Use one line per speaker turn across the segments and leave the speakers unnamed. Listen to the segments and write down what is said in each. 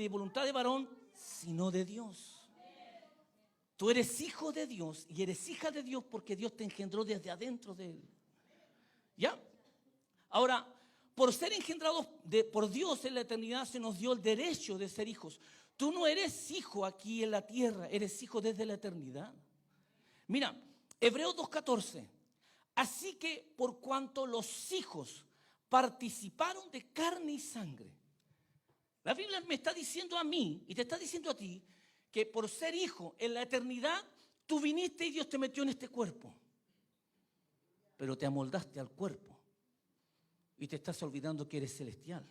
ni voluntad de varón, sino de Dios. Tú eres hijo de Dios y eres hija de Dios porque Dios te engendró desde adentro de Él. ¿Ya? Ahora, por ser engendrados por Dios en la eternidad se nos dio el derecho de ser hijos. Tú no eres hijo aquí en la tierra, eres hijo desde la eternidad. Mira, Hebreos 2:14. Así que por cuanto los hijos participaron de carne y sangre. La Biblia me está diciendo a mí y te está diciendo a ti que por ser hijo en la eternidad, tú viniste y Dios te metió en este cuerpo. Pero te amoldaste al cuerpo y te estás olvidando que eres celestial.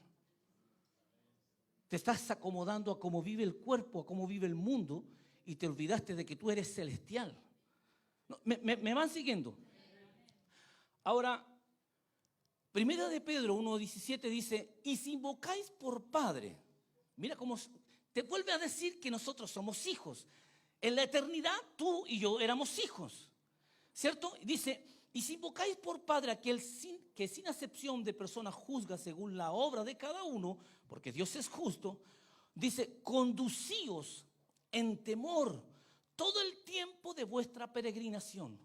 Te estás acomodando a cómo vive el cuerpo, a cómo vive el mundo y te olvidaste de que tú eres celestial. No, ¿me van siguiendo? Ahora, Primera de Pedro 1:17 dice, y si invocáis por Padre, mira cómo te vuelve a decir que nosotros somos hijos. En la eternidad tú y yo éramos hijos, ¿cierto? Dice, y si invocáis por Padre aquel que sin acepción de personas juzga según la obra de cada uno, porque Dios es justo, dice, conducíos en temor todo el tiempo de vuestra peregrinación.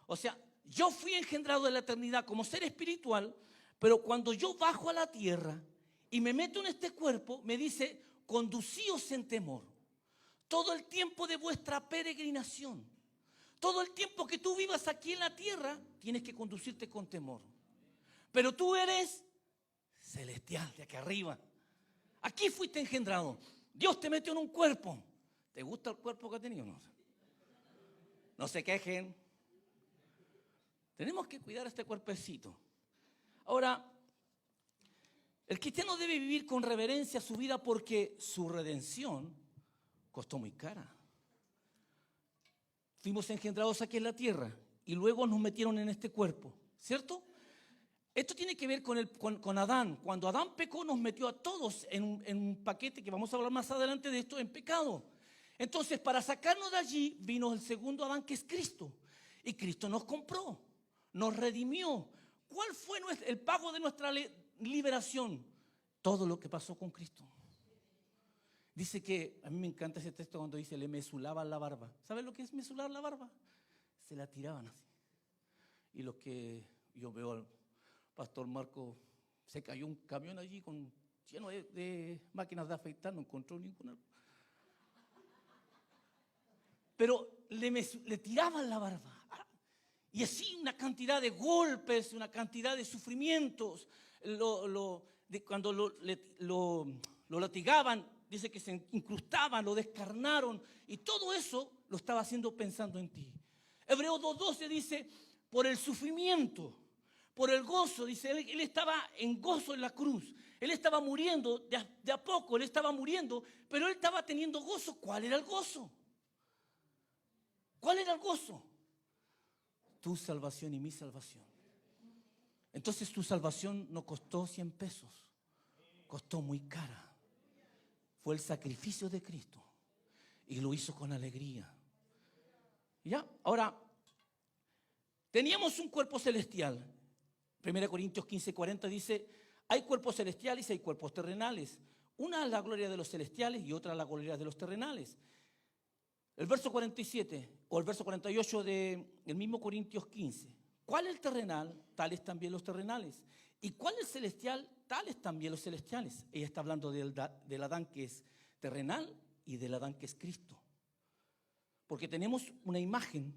O sea, yo fui engendrado en la eternidad como ser espiritual, pero cuando yo bajo a la tierra y me meto en este cuerpo, me dice, conducíos en temor. Todo el tiempo de vuestra peregrinación. Todo el tiempo que tú vivas aquí en la tierra, tienes que conducirte con temor. Pero tú eres celestial, de aquí arriba. Aquí fuiste engendrado. Dios te metió en un cuerpo. ¿Te gusta el cuerpo que ha tenido? No se quejen. Tenemos que cuidar este cuerpecito. Ahora, el cristiano debe vivir con reverencia su vida porque su redención costó muy cara. Fuimos engendrados aquí en la tierra y luego nos metieron en este cuerpo, ¿cierto? Esto tiene que ver con Adán. Cuando Adán pecó, nos metió a todos en un paquete que vamos a hablar más adelante de esto, en pecado. Entonces, para sacarnos de allí, vino el segundo Adán, que es Cristo. Y Cristo nos compró, nos redimió. ¿Cuál fue el pago de nuestra liberación? Todo lo que pasó con Cristo. Dice que, a mí me encanta ese texto cuando dice, le mesulaban la barba. ¿Sabes lo que es mesular la barba? Se la tiraban así. Y los que yo veo al pastor Marco, se cayó un camión allí lleno de máquinas de afeitar, no encontró ninguna. Pero le tiraban la barba. Y así una cantidad de golpes, una cantidad de sufrimientos. Cuando lo latigaban, dice que se incrustaban, lo descarnaron. Y todo eso lo estaba haciendo pensando en ti. Hebreos 2:12 dice, por el sufrimiento, por el gozo, dice, él estaba en gozo en la cruz. Él estaba muriendo de a poco, él estaba muriendo, pero él estaba teniendo gozo. ¿Cuál era el gozo? ¿Cuál era el gozo? Tu salvación y mi salvación. Entonces tu salvación no costó 100 pesos, costó muy cara. Fue el sacrificio de Cristo y lo hizo con alegría. ¿Ya? Ahora, teníamos un cuerpo celestial. 1 Corintios 15:40 dice, hay cuerpos celestiales y hay cuerpos terrenales. Una es la gloria de los celestiales y otra la gloria de los terrenales. El verso 47 o el verso 48 del mismo Corintios 15. ¿Cuál es el terrenal? Tales también los terrenales. ¿Y cuál es el celestial? Tales también los celestiales. Ella está hablando del Adán que es terrenal y del Adán que es Cristo. Porque tenemos una imagen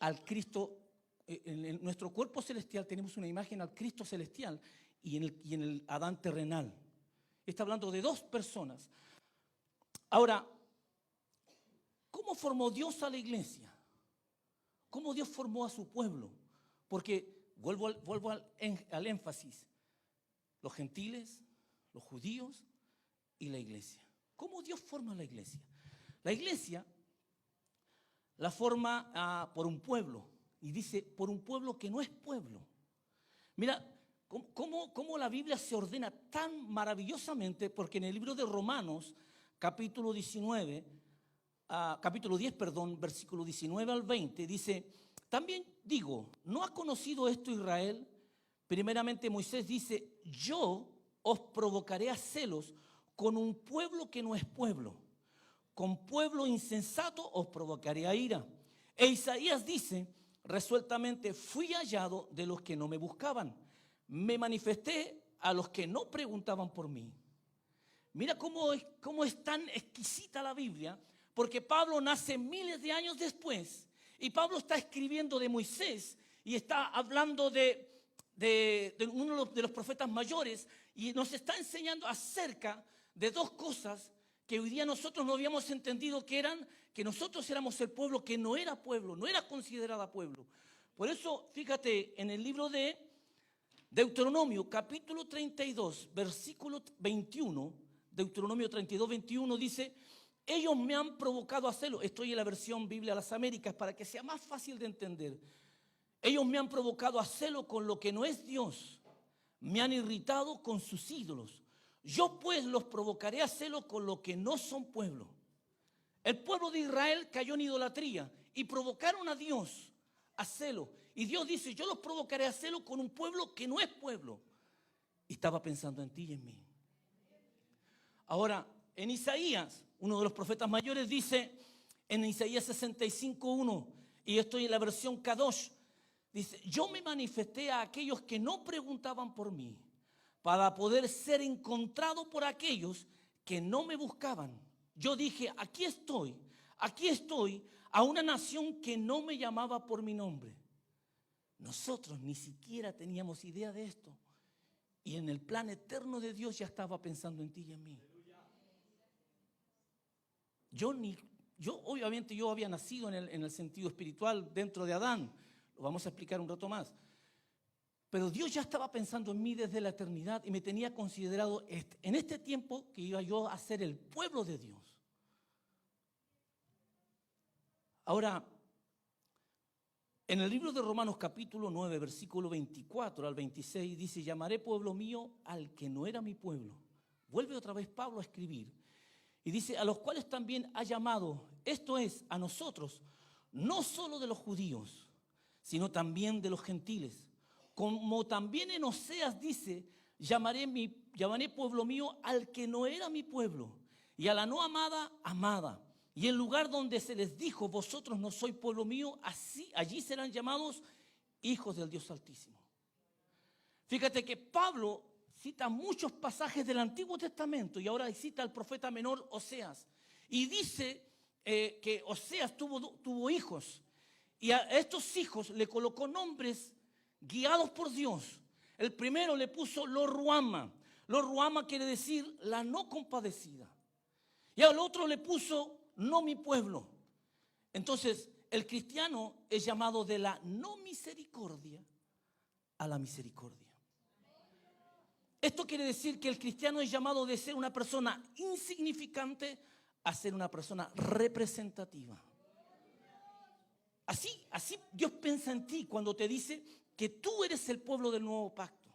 al Cristo, en nuestro cuerpo celestial tenemos una imagen al Cristo celestial y en el Adán terrenal. Está hablando de dos personas. Ahora, ¿cómo formó Dios a la iglesia? ¿Cómo Dios formó a su pueblo? Porque vuelvo al énfasis, los gentiles, los judíos y la iglesia. ¿Cómo Dios forma la iglesia? La iglesia la forma por un pueblo, y dice por un pueblo que no es pueblo. Mira, cómo la Biblia se ordena tan maravillosamente, porque en el libro de Romanos, capítulo 10, versículo 19 al 20, dice, también digo, ¿no ha conocido esto Israel? Primeramente Moisés dice, yo os provocaré a celos con un pueblo que no es pueblo. Con pueblo insensato os provocaré a ira. E Isaías dice resueltamente, fui hallado de los que no me buscaban. Me manifesté a los que no preguntaban por mí. Mira cómo es tan exquisita la Biblia, porque Pablo nace miles de años después y Pablo está escribiendo de Moisés y está hablando de uno de los profetas mayores y nos está enseñando acerca de dos cosas que hoy día nosotros no habíamos entendido que eran, que nosotros éramos el pueblo que no era pueblo, no era considerada pueblo. Por eso, fíjate, en el libro de Deuteronomio, capítulo 32, versículo 21, Deuteronomio 32, 21 dice, ellos me han provocado a celo. Estoy en la versión Biblia de las Américas para que sea más fácil de entender. Ellos me han provocado a celo con lo que no es Dios. Me han irritado con sus ídolos. Yo pues los provocaré a celo con lo que no son pueblo. El pueblo de Israel cayó en idolatría y provocaron a Dios a celo. Y Dios dice, yo los provocaré a celo con un pueblo que no es pueblo. Y estaba pensando en ti y en mí. Ahora, en Isaías, uno de los profetas mayores dice, en Isaías 65:1, y estoy en la versión Kadosh, dice, yo me manifesté a aquellos que no preguntaban por mí, para poder ser encontrado por aquellos que no me buscaban. Yo dije, aquí estoy, a una nación que no me llamaba por mi nombre. Nosotros ni siquiera teníamos idea de esto. Y en el plan eterno de Dios ya estaba pensando en ti y en mí. Obviamente yo había nacido en el sentido espiritual dentro de Adán. Lo vamos a explicar un rato más. Pero Dios ya estaba pensando en mí desde la eternidad y me tenía considerado en este tiempo que iba yo a ser el pueblo de Dios. Ahora, en el libro de Romanos capítulo 9, versículo 24 al 26 dice, llamaré pueblo mío al que no era mi pueblo. Vuelve otra vez Pablo a escribir y dice, a los cuales también ha llamado, esto es, a nosotros, no solo de los judíos, sino también de los gentiles. Como también en Oseas dice, llamaré pueblo mío al que no era mi pueblo, y a la no amada, amada. Y el lugar donde se les dijo, vosotros no sois pueblo mío, allí serán llamados hijos del Dios Altísimo. Fíjate que Pablo cita muchos pasajes del Antiguo Testamento y ahora cita al profeta menor Oseas. Y dice que Oseas tuvo hijos. Y a estos hijos le colocó nombres guiados por Dios. El primero le puso Lo Ruama. Lo Ruama quiere decir la no compadecida. Y al otro le puso No mi pueblo. Entonces el cristiano es llamado de la no misericordia a la misericordia. Esto quiere decir que el cristiano es llamado de ser una persona insignificante a ser una persona representativa. Así Dios piensa en ti cuando te dice que tú eres el pueblo del nuevo pacto.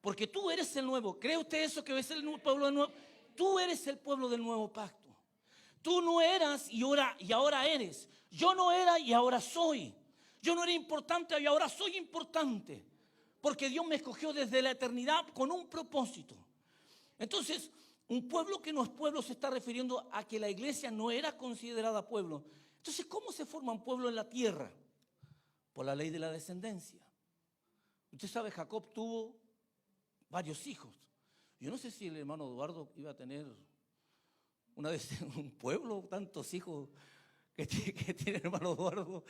Porque tú eres el nuevo. ¿Cree usted eso que es el pueblo del nuevo? Tú eres el pueblo del nuevo pacto. Tú no eras y ahora eres. Yo no era y ahora soy. Yo no era importante y ahora soy importante. Porque Dios me escogió desde la eternidad con un propósito. Entonces, un pueblo que no es pueblo se está refiriendo a que la iglesia no era considerada pueblo. Entonces, ¿cómo se forma un pueblo en la tierra? Por la ley de la descendencia. Usted sabe, Jacob tuvo varios hijos. Yo no sé si el hermano Eduardo iba a tener una vez un pueblo, tantos hijos que tiene el hermano Eduardo,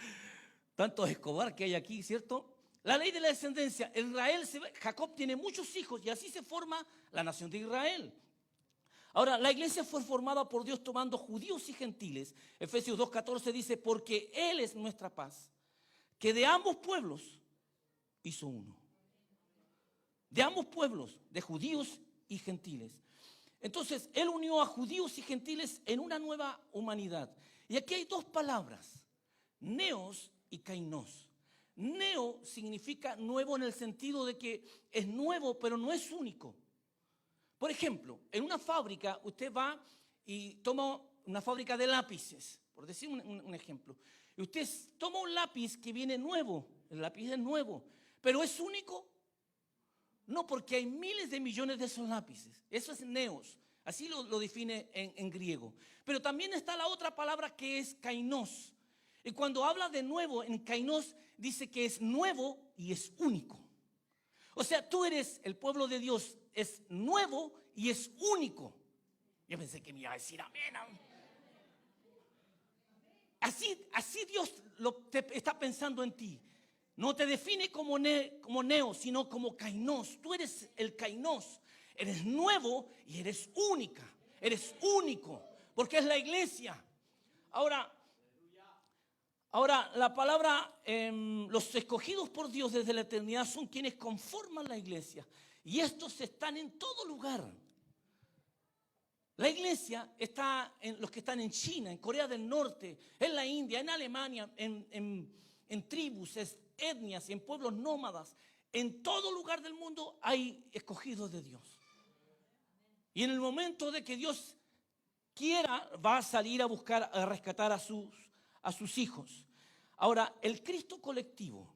tantos Escobar que hay aquí, ¿cierto? La ley de la descendencia. Jacob tiene muchos hijos y así se forma la nación de Israel. Ahora, la iglesia fue formada por Dios tomando judíos y gentiles. Efesios 2:14 dice, porque Él es nuestra paz, que de ambos pueblos hizo uno. De ambos pueblos, de judíos y gentiles. Entonces, Él unió a judíos y gentiles en una nueva humanidad. Y aquí hay dos palabras, neos y kainos. Neo significa nuevo en el sentido de que es nuevo, pero no es único. Por ejemplo, en una fábrica, usted va y toma una fábrica de lápices, por decir un ejemplo. Y usted toma un lápiz que viene nuevo, el lápiz es nuevo, pero ¿es único? No, porque hay miles de millones de esos lápices. Eso es neos, Así lo define en griego. Pero también está la otra palabra que es kainos. Y cuando habla de nuevo en kainos, dice que es nuevo y es único. O sea, tú eres, el pueblo de Dios es nuevo y es único. Yo pensé que me iba a decir amén. Así Dios está pensando en ti. No te define como neo, sino como kainos. Tú eres el kainos. Eres nuevo y eres única. Eres único, porque es la iglesia. Ahora la palabra, los escogidos por Dios desde la eternidad son quienes conforman la iglesia. Y estos están en todo lugar. La iglesia está en los que están en China, en Corea del Norte, en la India, en Alemania, en tribus, etnias, en pueblos nómadas. En todo lugar del mundo hay escogidos de Dios. Y en el momento de que Dios quiera, va a salir a buscar, a rescatar a sus hijos. Ahora, el Cristo colectivo.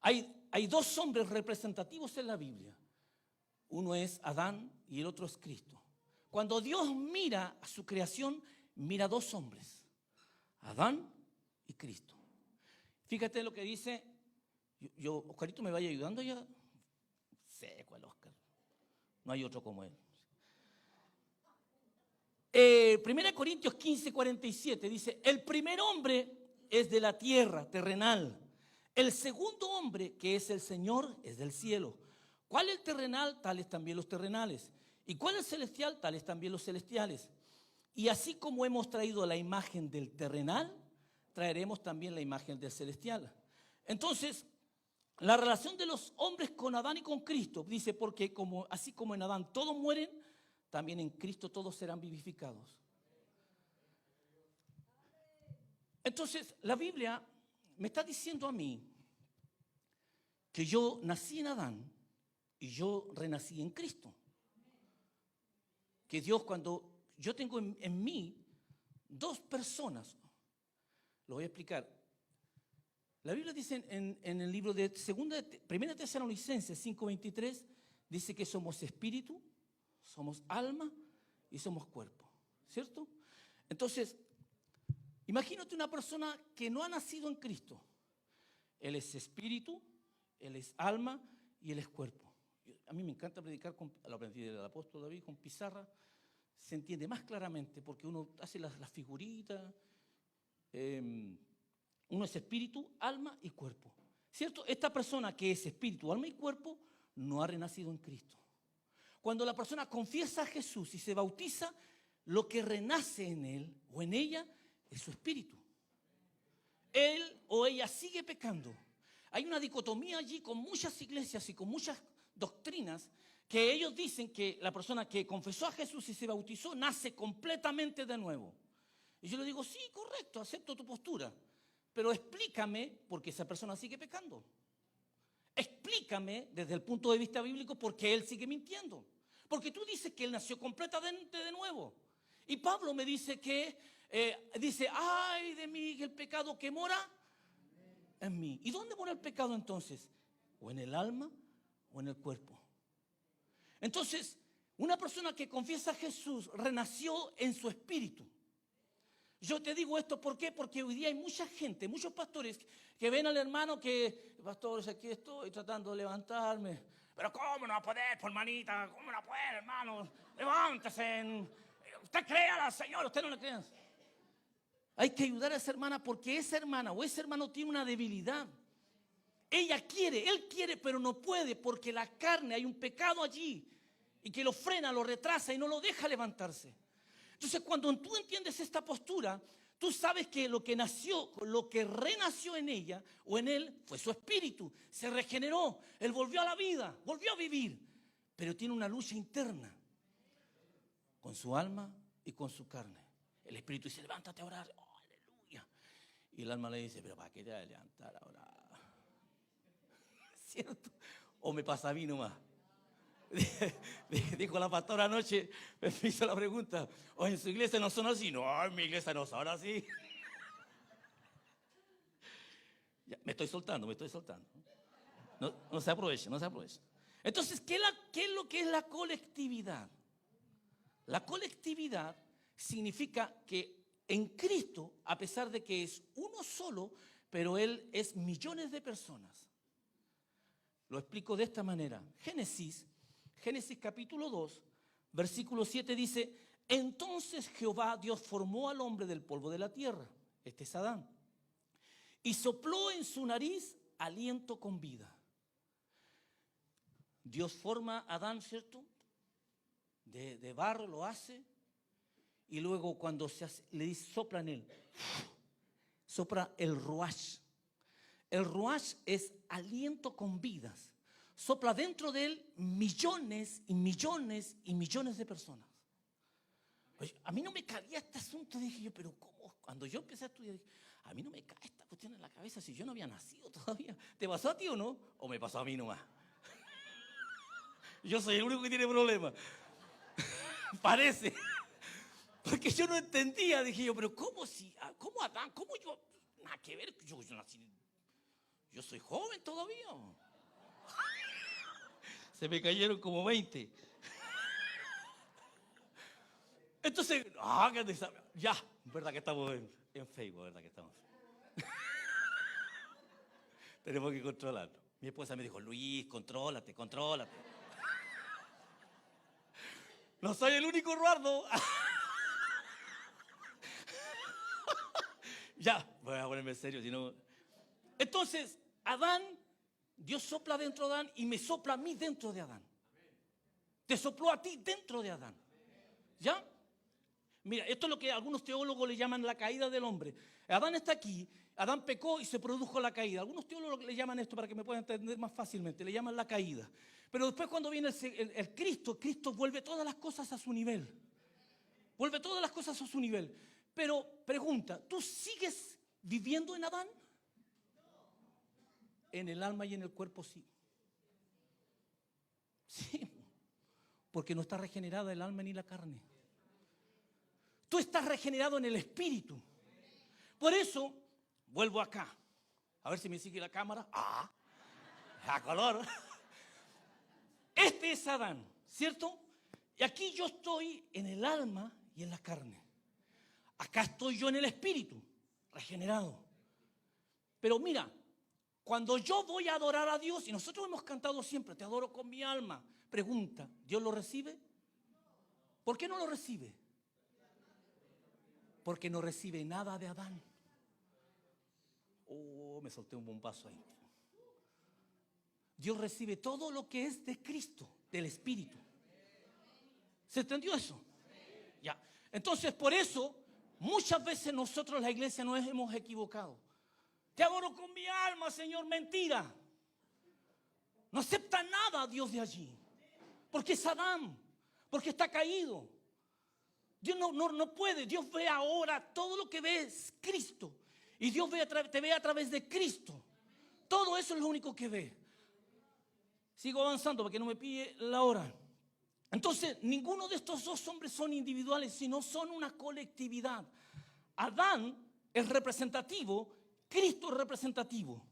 Hay dos hombres representativos en la Biblia. Uno es Adán y el otro es Cristo. Cuando Dios mira a su creación, mira dos hombres, Adán y Cristo. Fíjate lo que dice, Oscarito, ¿me vaya ayudando ya? Seco el Oscar, no hay otro como él. 1 Corintios 15:47 dice, el primer hombre es de la tierra, terrenal. El segundo hombre, que es el Señor, es del cielo. ¿Cuál es el terrenal? Tales también los terrenales. ¿Y cuál es el celestial? Tales también los celestiales. Y así como hemos traído la imagen del terrenal, traeremos también la imagen del celestial. Entonces, la relación de los hombres con Adán y con Cristo, dice, porque así como en Adán todos mueren, también en Cristo todos serán vivificados. Entonces, la Biblia me está diciendo a mí que yo nací en Adán y yo renací en Cristo. Que Dios, cuando yo tengo en mí dos personas, lo voy a explicar. La Biblia dice en el libro de Primera Tesalonicenses 5:23, dice que somos espíritu, somos alma y somos cuerpo, ¿cierto? Entonces, imagínate una persona que no ha nacido en Cristo. Él es espíritu, él es alma y él es cuerpo. A mí me encanta predicar, lo aprendí del apóstol David, con pizarra. Se entiende más claramente porque uno hace las figuritas. Uno es espíritu, alma y cuerpo, ¿cierto? Esta persona que es espíritu, alma y cuerpo no ha renacido en Cristo. Cuando la persona confiesa a Jesús y se bautiza, lo que renace en él o en ella es su espíritu. Él o ella sigue pecando. Hay una dicotomía allí con muchas iglesias y con muchas doctrinas que ellos dicen que la persona que confesó a Jesús y se bautizó nace completamente de nuevo. Y yo le digo, sí, correcto, acepto tu postura, pero explícame por qué esa persona sigue pecando. Explícame desde el punto de vista bíblico por qué él sigue mintiendo. Porque tú dices que él nació completamente de nuevo. Y Pablo me dice que, ay de mí, el pecado que mora en mí. ¿Y dónde mora el pecado entonces? ¿O en el alma o en el cuerpo? Entonces, una persona que confiesa a Jesús renació en su espíritu. Yo te digo esto, ¿por qué? Porque hoy día hay mucha gente, muchos pastores que ven al hermano que, pastores, aquí estoy tratando de levantarme. Pero ¿cómo no va a poder, por manita? ¿Cómo no puede, hermano? Levántese. Usted créala, Señor, usted no le crea. Hay que ayudar a esa hermana porque esa hermana o ese hermano tiene una debilidad. Ella quiere, él quiere, pero no puede porque la carne, hay un pecado allí y que lo frena, lo retrasa y no lo deja levantarse. Entonces, cuando tú entiendes esta postura, tú sabes que lo que nació, lo que renació en ella o en él fue su espíritu. Se regeneró, él volvió a la vida, volvió a vivir, pero tiene una lucha interna con su alma y con su carne. El espíritu dice, levántate a orar, oh, aleluya. Y el alma le dice, pero ¿para qué te vas a levantar a orar? ¿Cierto? ¿O me pasa a mí nomás? Dijo la pastora anoche, me hizo la pregunta, ¿o en su iglesia no son así? No, en mi iglesia no son así. Ya, me estoy soltando. No se aproveche. Entonces, ¿qué es lo que es la colectividad? La colectividad significa que en Cristo, a pesar de que es uno solo, pero Él es millones de personas. Lo explico de esta manera. Génesis capítulo 2, versículo 7 dice: entonces Jehová Dios formó al hombre del polvo de la tierra, este es Adán, y sopló en su nariz aliento con vida. Dios forma a Adán, ¿cierto? De barro lo hace, y luego cuando le dice, sopla en él, sopla el ruach. El ruach es aliento con vidas. Sopla dentro de él millones y millones y millones de personas. Oye, a mí no me cabía este asunto, dije yo, pero ¿cómo? Cuando yo empecé a estudiar, dije, a mí no me cae esta cuestión en la cabeza si yo no había nacido todavía. ¿Te pasó a ti o no? ¿O me pasó a mí nomás? Yo soy el único que tiene problemas. Parece. Porque yo no entendía, dije yo, pero ¿cómo Adán? ¿Cómo yo? Nada que ver, yo nací, yo soy joven todavía. Se me cayeron como 20. Entonces, ya, verdad que estamos en Facebook, verdad que estamos. Tenemos que controlarlo. Mi esposa me dijo, Luis, contrólate. No soy el único Eduardo. Ya, voy a ponerme en serio, si no. Entonces, Adán, Dios sopla dentro de Adán y me sopla a mí dentro de Adán. Te sopló a ti dentro de Adán. ¿Ya? Mira, esto es lo que algunos teólogos le llaman la caída del hombre. Adán está aquí, Adán pecó y se produjo la caída. Algunos teólogos le llaman esto para que me puedan entender más fácilmente, le llaman la caída. Pero después cuando viene el Cristo, Cristo vuelve todas las cosas a su nivel. Vuelve todas las cosas a su nivel. Pero pregunta, ¿tú sigues viviendo en Adán? En el alma y en el cuerpo sí. Sí, porque no está regenerada el alma ni la carne. Tú estás regenerado en el espíritu. Por eso, vuelvo acá. A ver si me sigue la cámara. A color. Este es Adán, ¿cierto? Y aquí yo estoy en el alma y en la carne. Acá estoy yo en el espíritu, regenerado. Pero mira, cuando yo voy a adorar a Dios, y nosotros hemos cantado siempre, te adoro con mi alma, pregunta, ¿Dios lo recibe? ¿Por qué no lo recibe? Porque no recibe nada de Adán. Me solté un bombazo ahí. Dios recibe todo lo que es de Cristo, del Espíritu. ¿Se entendió eso? Ya. Entonces, por eso, muchas veces nosotros, la iglesia, nos hemos equivocado. Te adoro con mi alma, Señor, mentira. No acepta nada a Dios de allí. Porque es Adán, porque está caído. Dios no puede. Dios ve ahora, todo lo que ve es Cristo. Y Dios te ve a través de Cristo. Todo eso es lo único que ve. Sigo avanzando para que no me pille la hora. Entonces, ninguno de estos dos hombres son individuales, sino son una colectividad. Adán es representativo, Cristo es representativo.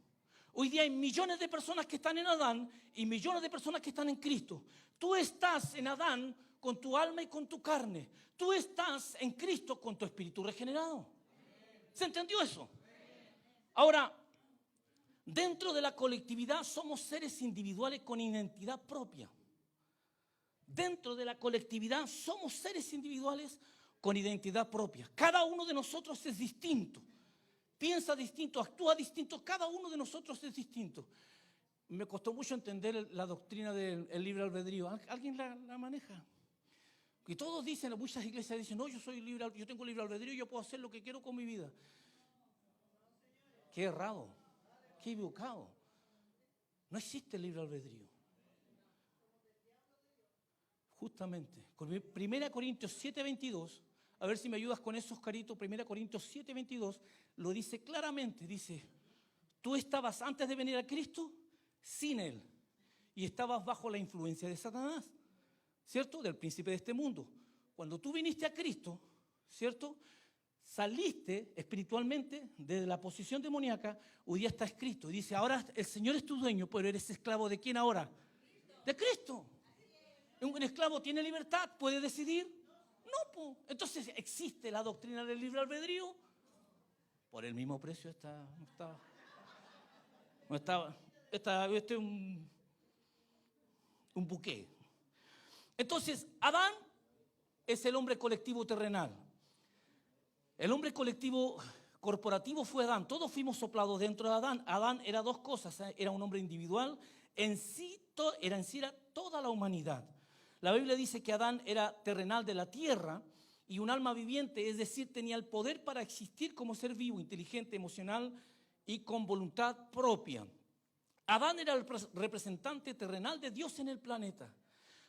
Hoy día hay millones de personas que están en Adán y millones de personas que están en Cristo. Tú estás en Adán con tu alma y con tu carne. Tú estás en Cristo con tu espíritu regenerado. ¿Se entendió eso? Ahora, dentro de la colectividad somos seres individuales con identidad propia. Dentro de la colectividad somos seres individuales con identidad propia. Cada uno de nosotros es distinto. Piensa distinto, actúa distinto. Cada uno de nosotros es distinto. Me costó mucho entender la doctrina del libre albedrío. ¿Alguien la maneja? Y todos dicen, muchas iglesias dicen, no, yo tengo libre albedrío y yo puedo hacer lo que quiero con mi vida. Qué errado, qué equivocado. No existe el libre albedrío. Justamente, con 1 Corintios 7:22, a ver si me ayudas con esos caritos, 1 Corintios 7:22, lo dice claramente, dice, tú estabas antes de venir a Cristo sin Él y estabas bajo la influencia de Satanás, ¿cierto? Del príncipe de este mundo. Cuando tú viniste a Cristo, ¿cierto? Saliste espiritualmente desde la posición demoníaca, hoy día está escrito, y dice, ahora el Señor es tu dueño, pero eres esclavo ¿de quién ahora? De Cristo. Un esclavo tiene libertad, puede decidir. No, po. Entonces, ¿existe la doctrina del libre albedrío? Por el mismo precio este es un buque. Entonces, Adán es el hombre colectivo terrenal. El hombre colectivo corporativo fue Adán. Todos fuimos soplados dentro de Adán. Adán era dos cosas. Era un hombre individual. En sí era toda la humanidad. La Biblia dice que Adán era terrenal de la tierra y un alma viviente, es decir, tenía el poder para existir como ser vivo, inteligente, emocional y con voluntad propia. Adán era el representante terrenal de Dios en el planeta.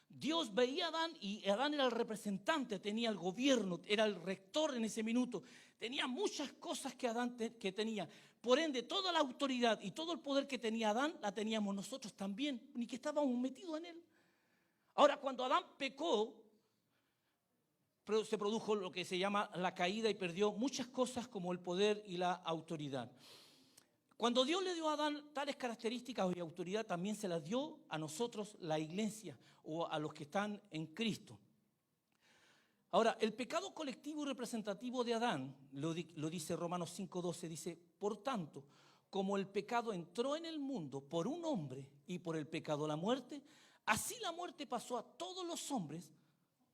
Dios veía a Adán y Adán era el representante, tenía el gobierno, era el rector en ese minuto. Tenía muchas cosas que Adán que tenía. Por ende, toda la autoridad y todo el poder que tenía Adán, la teníamos nosotros también, ni que estábamos metidos en él. Ahora, cuando Adán pecó, se produjo lo que se llama la caída y perdió muchas cosas como el poder y la autoridad. Cuando Dios le dio a Adán tales características y autoridad, también se las dio a nosotros, la iglesia, o a los que están en Cristo. Ahora, el pecado colectivo y representativo de Adán, lo dice Romanos 5:12, dice, por tanto, como el pecado entró en el mundo por un hombre y por el pecado la muerte, así la muerte pasó a todos los hombres,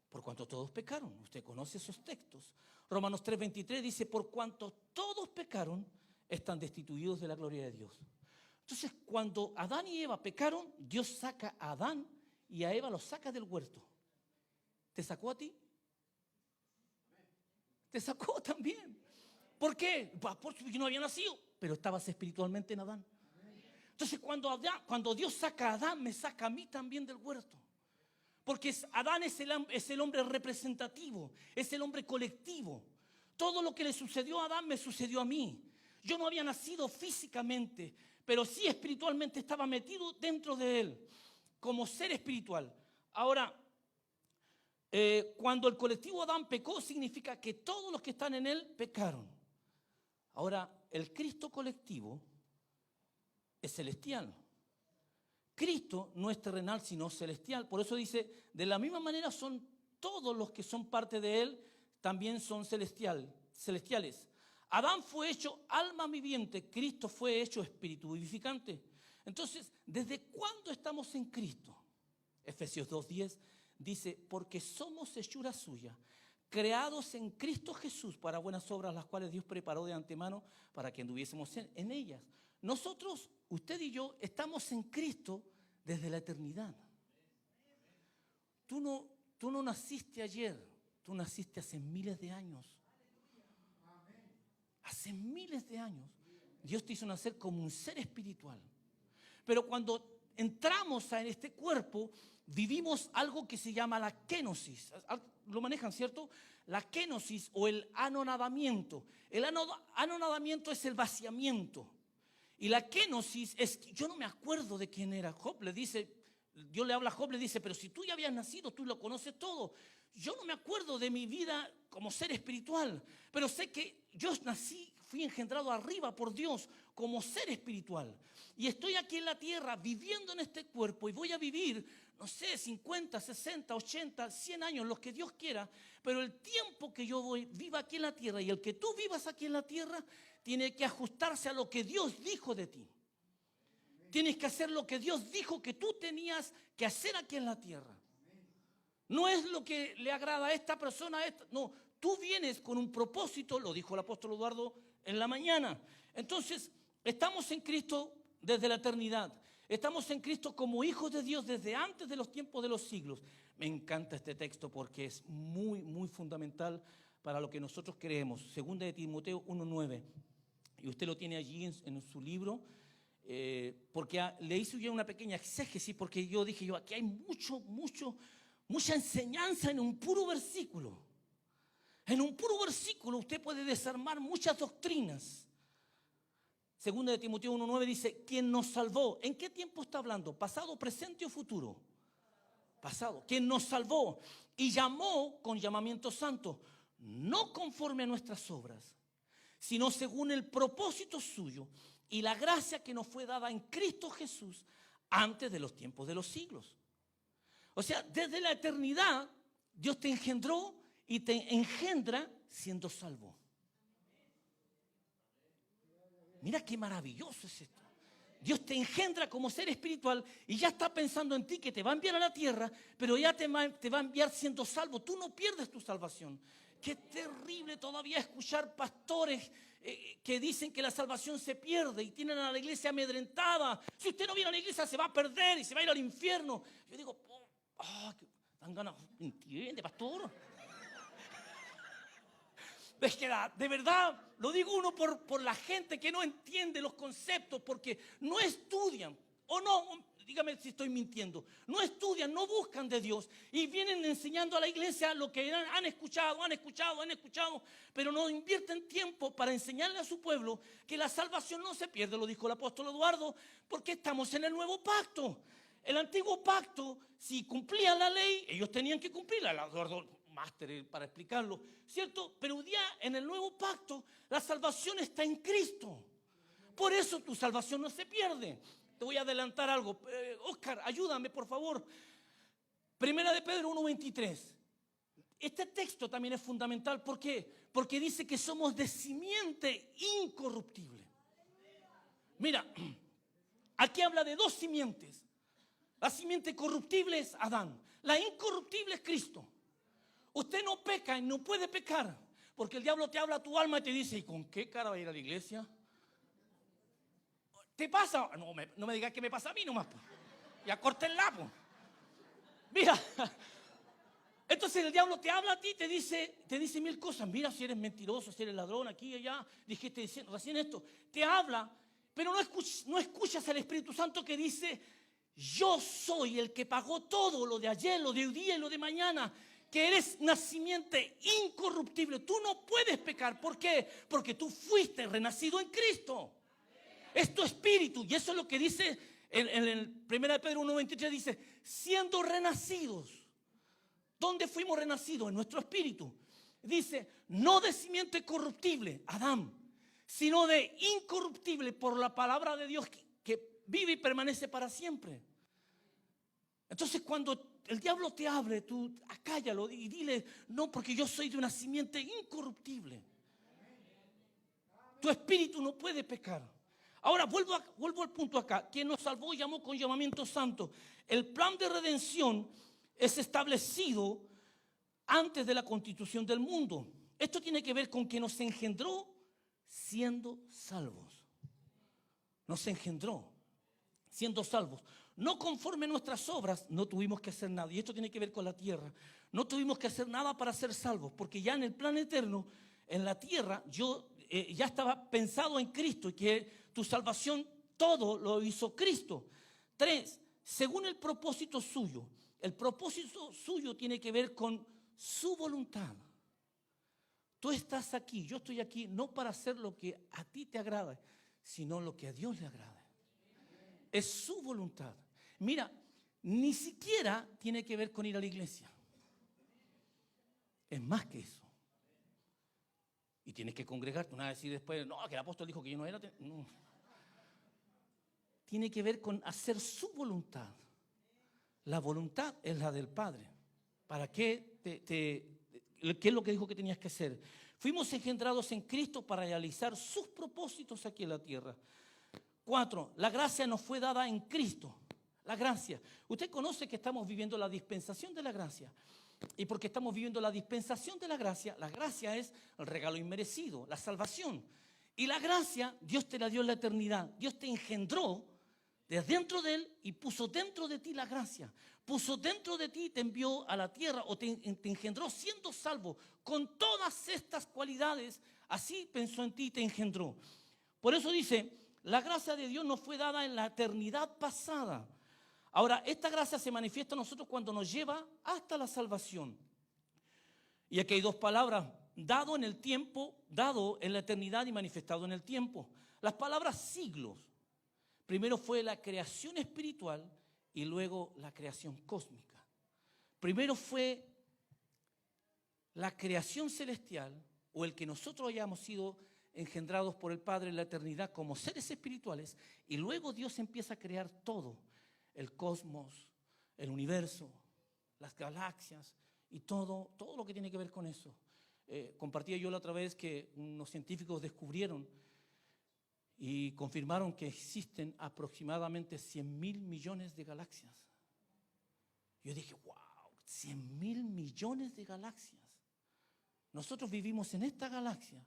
por cuanto todos pecaron. Usted conoce esos textos. Romanos 3:23 dice, por cuanto todos pecaron, están destituidos de la gloria de Dios. Entonces, cuando Adán y Eva pecaron, Dios saca a Adán y a Eva los saca del huerto. ¿Te sacó a ti? Te sacó también. ¿Por qué? Porque no había nacido, pero estabas espiritualmente en Adán. Entonces, cuando Dios saca a Adán, me saca a mí también del huerto. Porque Adán es el hombre representativo, es el hombre colectivo. Todo lo que le sucedió a Adán me sucedió a mí. Yo no había nacido físicamente, pero sí espiritualmente estaba metido dentro de él, como ser espiritual. Ahora, cuando el colectivo Adán pecó, significa que todos los que están en él pecaron. Ahora, el Cristo colectivo es celestial. Cristo no es terrenal, sino celestial. Por eso dice, de la misma manera son todos los que son parte de él, también son celestiales. Adán fue hecho alma viviente, Cristo fue hecho espíritu vivificante. Entonces, ¿desde cuándo estamos en Cristo? Efesios 2:10 dice, porque somos hechura suya, creados en Cristo Jesús para buenas obras, las cuales Dios preparó de antemano para que anduviésemos en ellas. Nosotros, usted y yo, estamos en Cristo desde la eternidad. Tú no naciste ayer, tú naciste hace miles de años. Hace miles de años, Dios te hizo nacer como un ser espiritual. Pero cuando entramos en este cuerpo, vivimos algo que se llama la kenosis. Lo manejan, ¿cierto? La kenosis o el anonadamiento. El anonadamiento es el vaciamiento. Y la kenosis es, yo no me acuerdo de quién era. Job le dice, Dios le habla a Job, le dice, pero si tú ya habías nacido, tú lo conoces todo. Yo no me acuerdo de mi vida como ser espiritual, pero sé que yo nací, fui engendrado arriba por Dios como ser espiritual. Y estoy aquí en la tierra viviendo en este cuerpo y voy a vivir, no sé, 50, 60, 80, 100 años, los que Dios quiera. Pero el tiempo que yo viva aquí en la tierra y el que tú vivas aquí en la tierra tiene que ajustarse a lo que Dios dijo de ti. Tienes que hacer lo que Dios dijo que tú tenías que hacer aquí en la tierra. No es lo que le agrada a esta persona, no, tú vienes con un propósito, lo dijo el apóstol Eduardo en la mañana. Entonces, estamos en Cristo desde la eternidad. Estamos en Cristo como hijos de Dios desde antes de los tiempos de los siglos. Me encanta este texto porque es muy, muy fundamental para lo que nosotros creemos. Segunda de Timoteo 1:9. Y usted lo tiene allí en su libro. Porque le hice yo una pequeña exégesis porque yo dije, aquí hay mucha enseñanza en un puro versículo. En un puro versículo usted puede desarmar muchas doctrinas. Segunda de Timoteo 1:9 dice, ¿quién nos salvó? ¿En qué tiempo está hablando? ¿Pasado, presente o futuro? Pasado. ¿Quién nos salvó? Y llamó con llamamiento santo, no conforme a nuestras obras, sino según el propósito suyo y la gracia que nos fue dada en Cristo Jesús antes de los tiempos de los siglos. O sea, desde la eternidad Dios te engendró y te engendra siendo salvo. Mira qué maravilloso es esto. Dios te engendra como ser espiritual y ya está pensando en ti que te va a enviar a la tierra, pero ya te va a enviar siendo salvo. Tú no pierdes tu salvación. Qué terrible todavía escuchar pastores que dicen que la salvación se pierde y tienen a la iglesia amedrentada. Si usted no viene a la iglesia se va a perder y se va a ir al infierno. Yo digo, dan ganas, ¿entiende, pastor? Es que de verdad, lo digo uno por la gente que no entiende los conceptos, porque no estudian, o no, dígame si estoy mintiendo, no estudian, no buscan de Dios y vienen enseñando a la iglesia lo que han escuchado, pero no invierten tiempo para enseñarle a su pueblo que la salvación no se pierde, lo dijo el apóstol Eduardo, porque estamos en el nuevo pacto. El antiguo pacto, si cumplían la ley, ellos tenían que cumplirla. Eduardo, máster para explicarlo, ¿cierto? Pero ya en el nuevo pacto la salvación está en Cristo. Por eso tu salvación no se pierde. Te voy a adelantar algo. Oscar, ayúdame por favor. Primera de Pedro 1:23. Este texto también es fundamental. ¿Por qué? Porque dice que somos de simiente incorruptible. Mira, aquí habla de dos simientes. La simiente corruptible es Adán. La incorruptible es Cristo. Usted no peca y no puede pecar, porque el diablo te habla a tu alma y te dice, ¿y con qué cara va a ir a la iglesia? ¿Te pasa? No me digas que me pasa a mí nomás. Ya corté el lapo. Mira, entonces el diablo te habla a ti, te dice mil cosas. Mira, si eres mentiroso, si eres ladrón, aquí y allá, dijiste recién esto. Te habla, pero no escuchas al Espíritu Santo que dice, yo soy el que pagó todo lo de ayer, lo de hoy día y lo de mañana. Que eres nacimiento incorruptible. Tú no puedes pecar. ¿Por qué? Porque tú fuiste renacido en Cristo. Es tu espíritu. Y eso es lo que dice en el 1 Pedro 1:23. Dice, siendo renacidos. ¿Dónde fuimos renacidos? En nuestro espíritu. Dice, no de simiente corruptible, Adán, sino de incorruptible por la palabra de Dios que vive y permanece para siempre. Entonces cuando el diablo te hable, tú acállalo y dile, no, porque yo soy de una simiente incorruptible. Tu espíritu no puede pecar. Ahora vuelvo al punto acá. Quien nos salvó y llamó con llamamiento santo. El plan de redención es establecido antes de la constitución del mundo. Esto tiene que ver con que nos engendró siendo salvos. Nos engendró siendo salvos. No conforme a nuestras obras, no tuvimos que hacer nada. Y esto tiene que ver con la tierra. No tuvimos que hacer nada para ser salvos, porque ya en el plan eterno, en la tierra, yo ya estaba pensado en Cristo y que tu salvación todo lo hizo Cristo. 3, según el propósito suyo. El propósito suyo tiene que ver con su voluntad. Tú estás aquí, yo estoy aquí, no para hacer lo que a ti te agrada, sino lo que a Dios le agrada. Es su voluntad. Mira, ni siquiera tiene que ver con ir a la iglesia. Es más que eso. Y tienes que congregarte. No vas a decir después, no, que el apóstol dijo que yo no era. No. Tiene que ver con hacer su voluntad. La voluntad es la del Padre. ¿Para qué? ¿Qué es lo que dijo que tenías que hacer? Fuimos engendrados en Cristo para realizar sus propósitos aquí en la tierra. 4, la gracia nos fue dada en Cristo. La gracia. Usted conoce que estamos viviendo la dispensación de la gracia. Y porque estamos viviendo la dispensación de la gracia es el regalo inmerecido, la salvación. Y la gracia, Dios te la dio en la eternidad. Dios te engendró desde dentro de Él y puso dentro de ti la gracia. Puso dentro de ti y te envió a la tierra o te engendró siendo salvo. Con todas estas cualidades, así pensó en ti y te engendró. Por eso dice, la gracia de Dios nos fue dada en la eternidad pasada. Ahora, esta gracia se manifiesta a nosotros cuando nos lleva hasta la salvación. Y aquí hay dos palabras, dado en el tiempo, dado en la eternidad y manifestado en el tiempo. Las palabras siglos, primero fue la creación espiritual y luego la creación cósmica. Primero fue la creación celestial o el que nosotros hayamos sido engendrados por el Padre en la eternidad como seres espirituales y luego Dios empieza a crear todo. El cosmos, el universo, las galaxias y todo lo que tiene que ver con eso. Compartía yo la otra vez que unos científicos descubrieron y confirmaron que existen aproximadamente 100.000 millones de galaxias. Yo dije, wow, 100.000 millones de galaxias. Nosotros vivimos en esta galaxia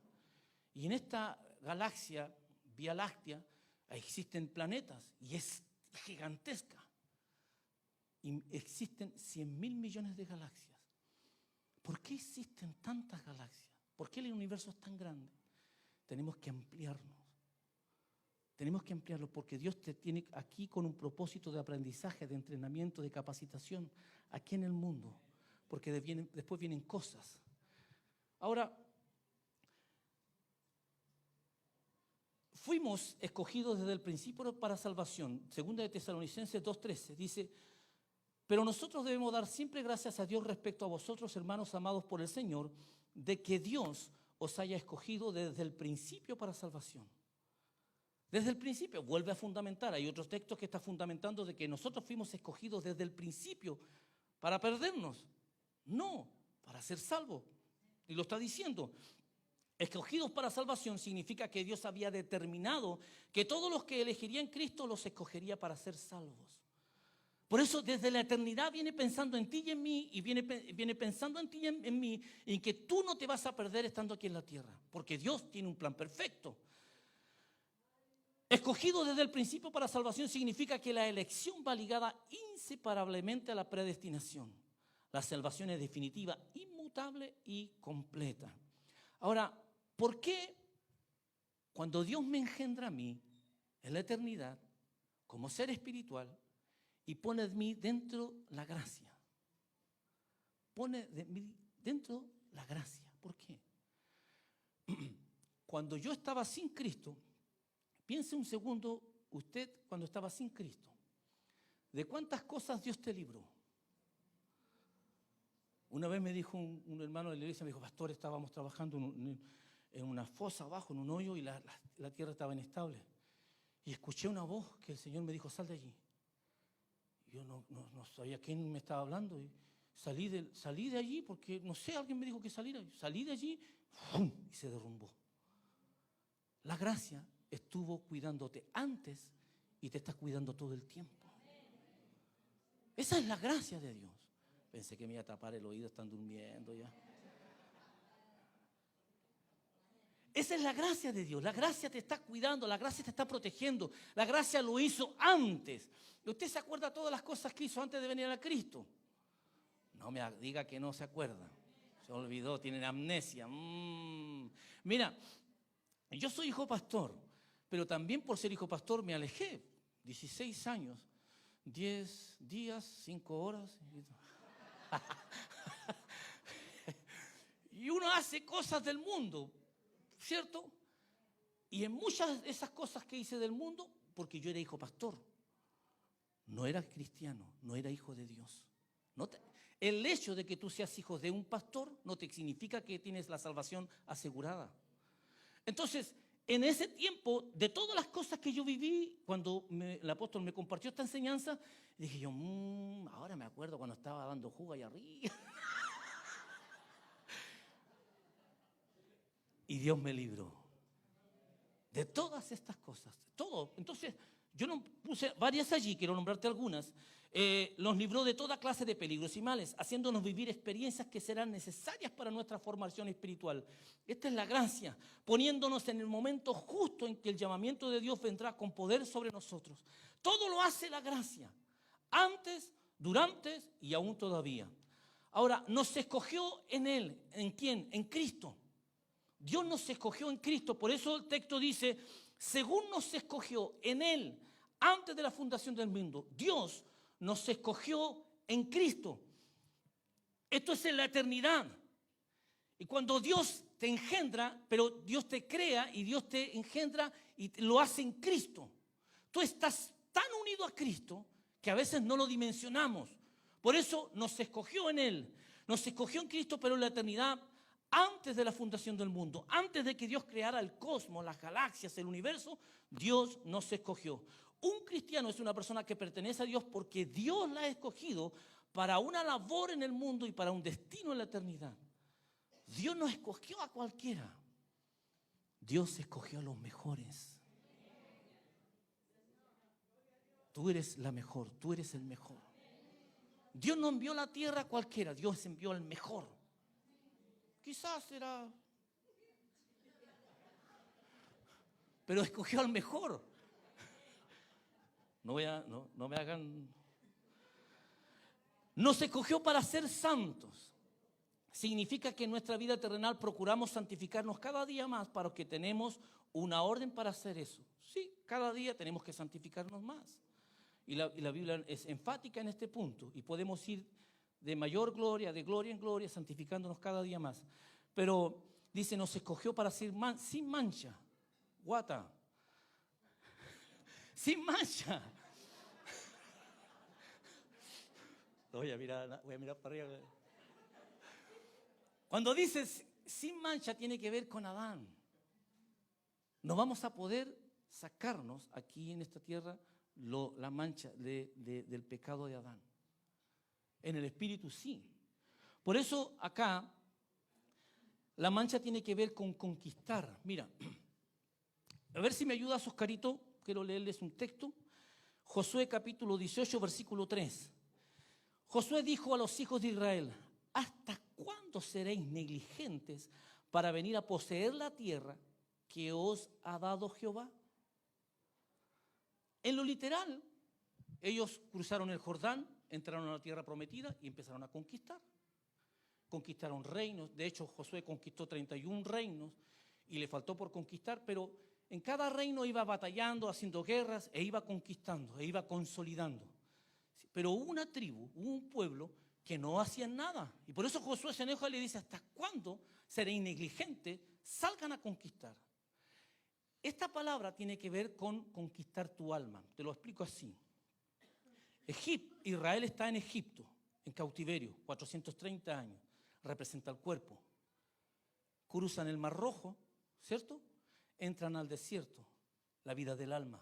y en esta galaxia, Vía Láctea, existen planetas y es gigantesca. Y existen 100.000 millones de galaxias. ¿Por qué existen tantas galaxias? ¿Por qué el universo es tan grande? Tenemos que ampliarnos. Tenemos que ampliarlo porque Dios te tiene aquí con un propósito de aprendizaje, de entrenamiento, de capacitación, aquí en el mundo. Porque después vienen cosas. Ahora, fuimos escogidos desde el principio para salvación. Segunda de Tesalonicenses 2:13 dice: pero nosotros debemos dar siempre gracias a Dios respecto a vosotros, hermanos amados por el Señor, de que Dios os haya escogido desde el principio para salvación. Desde el principio, vuelve a fundamentar. Hay otros textos que está fundamentando de que nosotros fuimos escogidos desde el principio para perdernos. No, para ser salvos. Y lo está diciendo. Escogidos para salvación significa que Dios había determinado que todos los que elegirían Cristo los escogería para ser salvos. Por eso desde la eternidad viene pensando en ti y en mí, y viene pensando en ti y en mí, en que tú no te vas a perder estando aquí en la tierra, porque Dios tiene un plan perfecto. Escogido desde el principio para salvación significa que la elección va ligada inseparablemente a la predestinación. La salvación es definitiva, inmutable y completa. Ahora, ¿por qué cuando Dios me engendra a mí en la eternidad como ser espiritual y pone de mí dentro la gracia? Pone de mí dentro la gracia. ¿Por qué? Cuando yo estaba sin Cristo, piense un segundo, usted cuando estaba sin Cristo, ¿de cuántas cosas Dios te libró? Una vez me dijo un hermano de la iglesia, me dijo: pastor, estábamos trabajando en una fosa abajo, en un hoyo, y la tierra estaba inestable. Y escuché una voz que el Señor me dijo: sal de allí. Yo no sabía quién me estaba hablando. Y salí de allí porque, no sé, alguien me dijo que saliera. Salí de allí, ¡fum!, y se derrumbó. La gracia estuvo cuidándote antes y te está cuidando todo el tiempo. Esa es la gracia de Dios. Pensé que me iba a tapar el oído, están durmiendo ya. Esa es la gracia de Dios. La gracia te está cuidando, la gracia te está protegiendo. La gracia lo hizo antes. ¿Usted se acuerda de todas las cosas que hizo antes de venir a Cristo? No me diga que no se acuerda. Se olvidó, tiene amnesia. Mira, yo soy hijo pastor, pero también por ser hijo pastor me alejé. 16 años, 10 días, 5 horas. Y uno hace cosas del mundo, ¿cierto? Y en muchas de esas cosas que hice del mundo, porque yo era hijo pastor, no era cristiano, no era hijo de Dios. El hecho de que tú seas hijo de un pastor no te significa que tienes la salvación asegurada. Entonces, en ese tiempo, de todas las cosas que yo viví, cuando el apóstol me compartió esta enseñanza, dije yo, ahora me acuerdo cuando estaba dando jugo allá arriba. Y Dios me libró de todas estas cosas, todo. Entonces, yo no puse varias allí, quiero nombrarte algunas. Los libró de toda clase de peligros y males, haciéndonos vivir experiencias que serán necesarias para nuestra formación espiritual. Esta es la gracia, poniéndonos en el momento justo en que el llamamiento de Dios vendrá con poder sobre nosotros. Todo lo hace la gracia, antes, durante y aún todavía. Ahora, nos escogió en Él. ¿En quién? En Cristo. Dios nos escogió en Cristo. Por eso el texto dice: según nos escogió en Él antes de la fundación del mundo. Dios nos escogió en Cristo. Esto es en la eternidad. Y cuando Dios te engendra, pero Dios te crea y Dios te engendra y lo hace en Cristo. Tú estás tan unido a Cristo que a veces no lo dimensionamos. Por eso nos escogió en Él. Nos escogió en Cristo, pero en la eternidad, antes de la fundación del mundo, antes de que Dios creara el cosmos, las galaxias, el universo, Dios nos escogió. Un cristiano es una persona que pertenece a Dios porque Dios la ha escogido para una labor en el mundo y para un destino en la eternidad. Dios no escogió a cualquiera. Dios escogió a los mejores. Tú eres la mejor, tú eres el mejor. Dios no envió a la tierra a cualquiera, Dios envió al mejor. Quizás era, pero escogió al mejor. No me hagan. Nos escogió para ser santos. Significa que en nuestra vida terrenal procuramos santificarnos cada día más, para que tenemos una orden para hacer eso. Sí, cada día tenemos que santificarnos más. Y la Biblia es enfática en este punto. Y podemos ir de mayor gloria, de gloria en gloria, santificándonos cada día más. Pero dice, nos escogió para ser sin mancha. Guata. Sin mancha. Voy a mirar para arriba. Cuando dices sin mancha, tiene que ver con Adán. No vamos a poder sacarnos aquí en esta tierra la mancha del pecado de Adán. En el espíritu sí. Por eso acá la mancha tiene que ver con conquistar. Mira, a ver si me ayudas, Oscarito. Quiero leerles un texto. Josué capítulo 18, versículo 3. Josué dijo a los hijos de Israel: ¿hasta cuándo seréis negligentes para venir a poseer la tierra que os ha dado Jehová? En lo literal, ellos cruzaron el Jordán, entraron a la tierra prometida y empezaron a conquistar. Conquistaron reinos. De hecho, Josué conquistó 31 reinos y le faltó por conquistar, pero en cada reino iba batallando, haciendo guerras, e iba conquistando, e iba consolidando. Pero hubo una tribu, hubo un pueblo que no hacían nada. Y por eso Josué se enoja y le dice: ¿hasta cuándo seréis negligentes? Salgan a conquistar. Esta palabra tiene que ver con conquistar tu alma. Te lo explico así. Israel está en Egipto, en cautiverio, 430 años. Representa el cuerpo. Cruzan el Mar Rojo, ¿cierto? Entran al desierto, la vida del alma.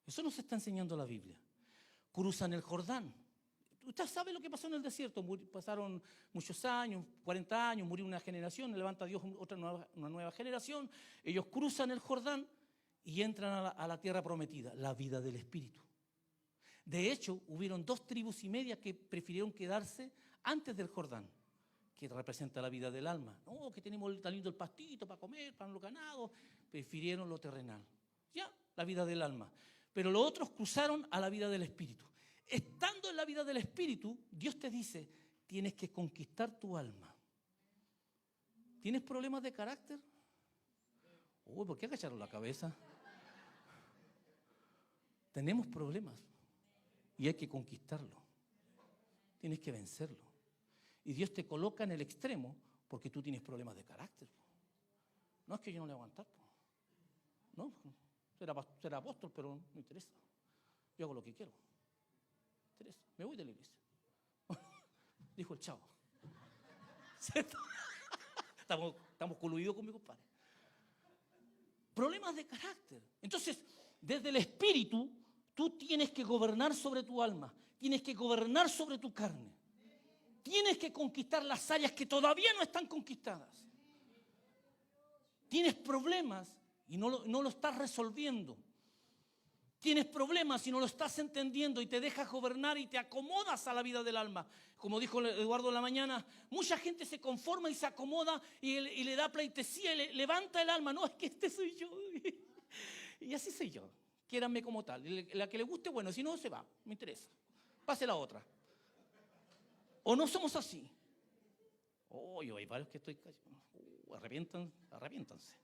Eso nos está enseñando la Biblia. Cruzan el Jordán. Usted sabe lo que pasó en el desierto. Pasaron muchos años, 40 años, murió una generación, levanta Dios una nueva generación. Ellos cruzan el Jordán y entran a la tierra prometida, la vida del Espíritu. De hecho, hubieron 2 tribus y media que prefirieron quedarse antes del Jordán, que representa la vida del alma. No, que tenemos tan lindo el pastito para comer, para los ganados. Prefirieron lo terrenal. Ya, la vida del alma. Pero los otros cruzaron a la vida del Espíritu. Estando en la vida del Espíritu, Dios te dice: tienes que conquistar tu alma. ¿Tienes problemas de carácter? Uy, ¿por qué agacharon la cabeza? Tenemos problemas y hay que conquistarlo. Tienes que vencerlo. Y Dios te coloca en el extremo porque tú tienes problemas de carácter. No es que yo no le voy a aguantar. No, ser apóstol, pero no me interesa. Yo hago lo que quiero. Me voy de la iglesia. Dijo el chavo. ¿Cierto? Estamos coludidos con mi compadre. Problemas de carácter. Entonces, desde el espíritu, tú tienes que gobernar sobre tu alma. Tienes que gobernar sobre tu carne. Tienes que conquistar las áreas que todavía no están conquistadas. Tienes problemas y no lo estás resolviendo. Tienes problemas y no lo estás entendiendo y te dejas gobernar y te acomodas a la vida del alma. Como dijo Eduardo en la mañana, mucha gente se conforma y se acomoda y le da pleitesía y le levanta el alma. No, es que este soy yo. Y así soy yo. Quiéranme como tal. La que le guste, bueno, si no, se va. Me interesa. Pase la otra. ¿O no somos así? Hay varios que estoy... arrepiéntanse.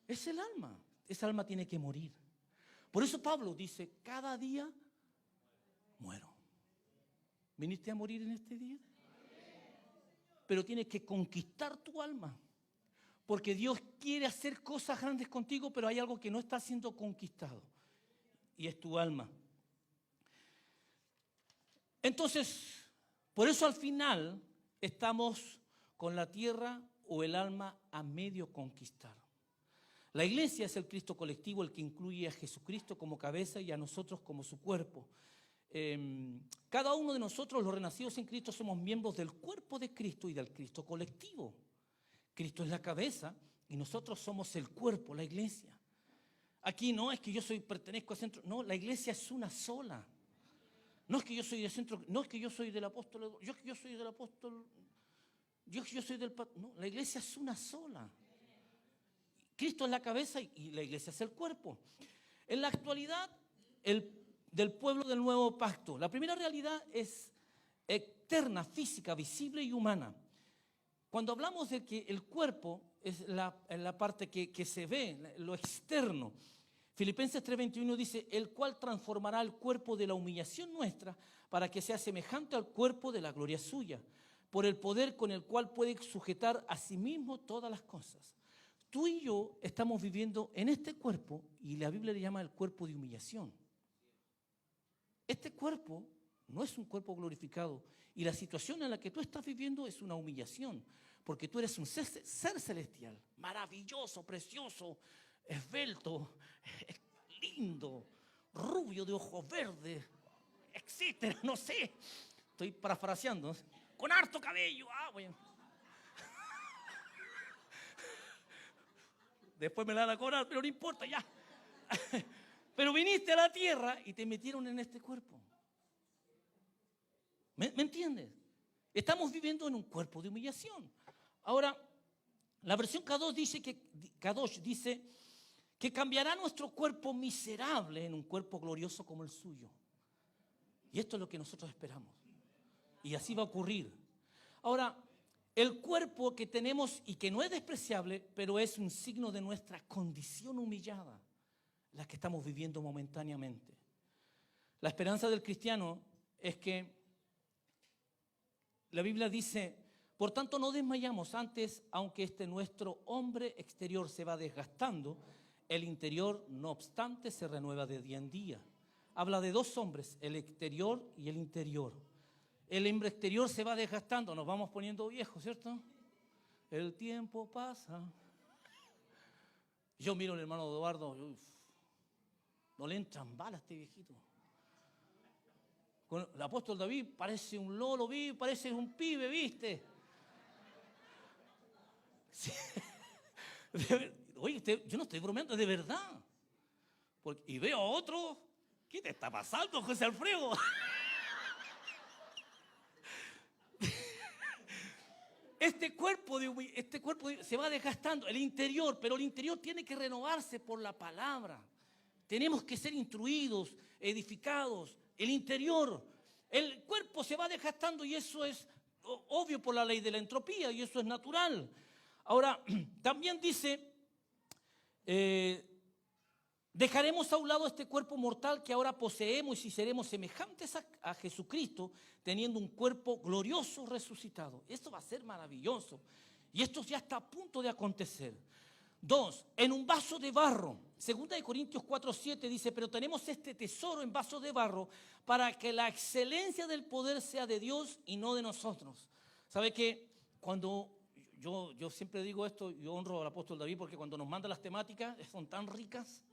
Es el alma. Esa alma tiene que morir. Por eso Pablo dice: cada día muero. ¿Viniste a morir en este día? Pero tienes que conquistar tu alma. Porque Dios quiere hacer cosas grandes contigo, pero hay algo que no está siendo conquistado. Y es tu alma. Entonces, por eso al final estamos con la tierra o el alma a medio conquistar. La iglesia es el Cristo colectivo, el que incluye a Jesucristo como cabeza y a nosotros como su cuerpo. cada uno de nosotros, los renacidos en Cristo, somos miembros del cuerpo de Cristo y del Cristo colectivo. Cristo es la cabeza y nosotros somos el cuerpo, la iglesia. Aquí no es que yo pertenezco al centro, no, la iglesia es una sola. No es que yo soy del centro, no es que yo soy del apóstol, yo soy del apóstol, yo soy del... No, la iglesia es una sola. Cristo es la cabeza y la iglesia es el cuerpo. En la actualidad, del pueblo del nuevo pacto, la primera realidad es externa, física, visible y humana. Cuando hablamos de que el cuerpo es la parte que se ve, lo externo, Filipenses 3:21 dice, el cual transformará el cuerpo de la humillación nuestra para que sea semejante al cuerpo de la gloria suya, por el poder con el cual puede sujetar a sí mismo todas las cosas. Tú y yo estamos viviendo en este cuerpo y la Biblia le llama el cuerpo de humillación. Este cuerpo no es un cuerpo glorificado y la situación en la que tú estás viviendo es una humillación, porque tú eres un ser celestial, maravilloso, precioso, esbelto, lindo, rubio de ojos verdes, etcétera, no sé. Estoy parafraseando, con harto cabello. Bueno. Después me la van a cobrar, pero no importa, ya. Pero viniste a la tierra y te metieron en este cuerpo. ¿Me entiendes? Estamos viviendo en un cuerpo de humillación. Ahora, la versión Kadosh dice que cambiará nuestro cuerpo miserable en un cuerpo glorioso como el suyo. Y esto es lo que nosotros esperamos. Y así va a ocurrir. Ahora, el cuerpo que tenemos y que no es despreciable, pero es un signo de nuestra condición humillada, la que estamos viviendo momentáneamente. La esperanza del cristiano es que la Biblia dice, por tanto no desmayamos antes, aunque nuestro hombre exterior se va desgastando, el interior no obstante se renueva de día en día. Habla de dos hombres, el exterior y el interior. El hombre exterior se va desgastando, nos vamos poniendo viejos, ¿cierto? El tiempo pasa. Yo miro al hermano Eduardo, no le entran balas a este viejito. Con el apóstol David parece un lolo, parece un pibe, ¿viste? Sí. Oye, yo no estoy bromeando, de verdad. Y veo a otro, ¿qué te está pasando, José Alfredo? Este cuerpo se va desgastando, el interior, pero el interior tiene que renovarse por la palabra. Tenemos que ser instruidos, edificados. El interior, el cuerpo se va desgastando y eso es obvio por la ley de la entropía y eso es natural. Ahora, también dice, dejaremos a un lado este cuerpo mortal que ahora poseemos y seremos semejantes a Jesucristo, teniendo un cuerpo glorioso resucitado. Esto va a ser maravilloso y esto ya está a punto de acontecer. 2, en un vaso de barro. 2 Corintios 4:7 dice, pero tenemos este tesoro en vaso de barro para que la excelencia del poder sea de Dios y no de nosotros. ¿Sabe qué? Cuando yo siempre digo esto, yo honro al apóstol David porque cuando nos manda las temáticas son tan ricas,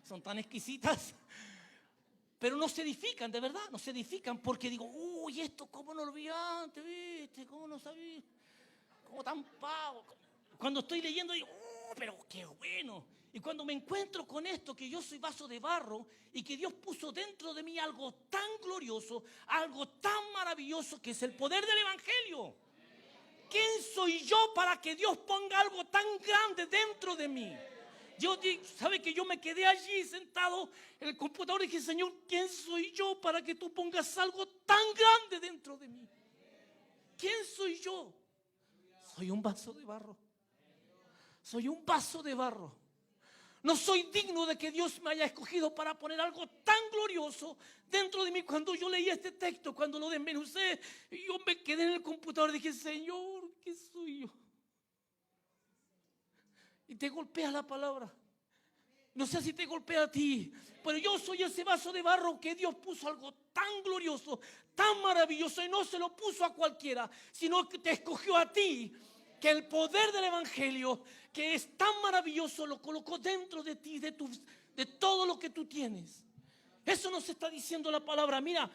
son tan exquisitas, pero no se edifican, de verdad, no se edifican porque digo, uy, esto cómo no lo vi antes, ¿viste? ¿Cómo no sabía? ¿Cómo tan pavo? Cuando estoy leyendo digo, pero qué bueno. Y cuando me encuentro con esto, que yo soy vaso de barro y que Dios puso dentro de mí algo tan glorioso, algo tan maravilloso que es el poder del Evangelio. ¿Quién soy yo para que Dios ponga algo tan grande dentro de mí? ¿Sabe que yo me quedé allí sentado en el computador y dije, Señor, ¿quién soy yo para que tú pongas algo tan grande dentro de mí? ¿Quién soy yo? Soy un vaso de barro. Soy un vaso de barro. No soy digno de que Dios me haya escogido para poner algo tan glorioso dentro de mí. Cuando yo leí este texto, cuando lo desmenucé, yo me quedé en el computador y dije, Señor, ¿qué soy yo? Y te golpea la palabra. No sé si te golpea a ti, pero yo soy ese vaso de barro que Dios puso algo tan glorioso, tan maravilloso, y no se lo puso a cualquiera, sino que te escogió a ti, que el poder del Evangelio, que es tan maravilloso, lo colocó dentro de ti, de todo lo que tú tienes. Eso nos está diciendo la palabra. Mira,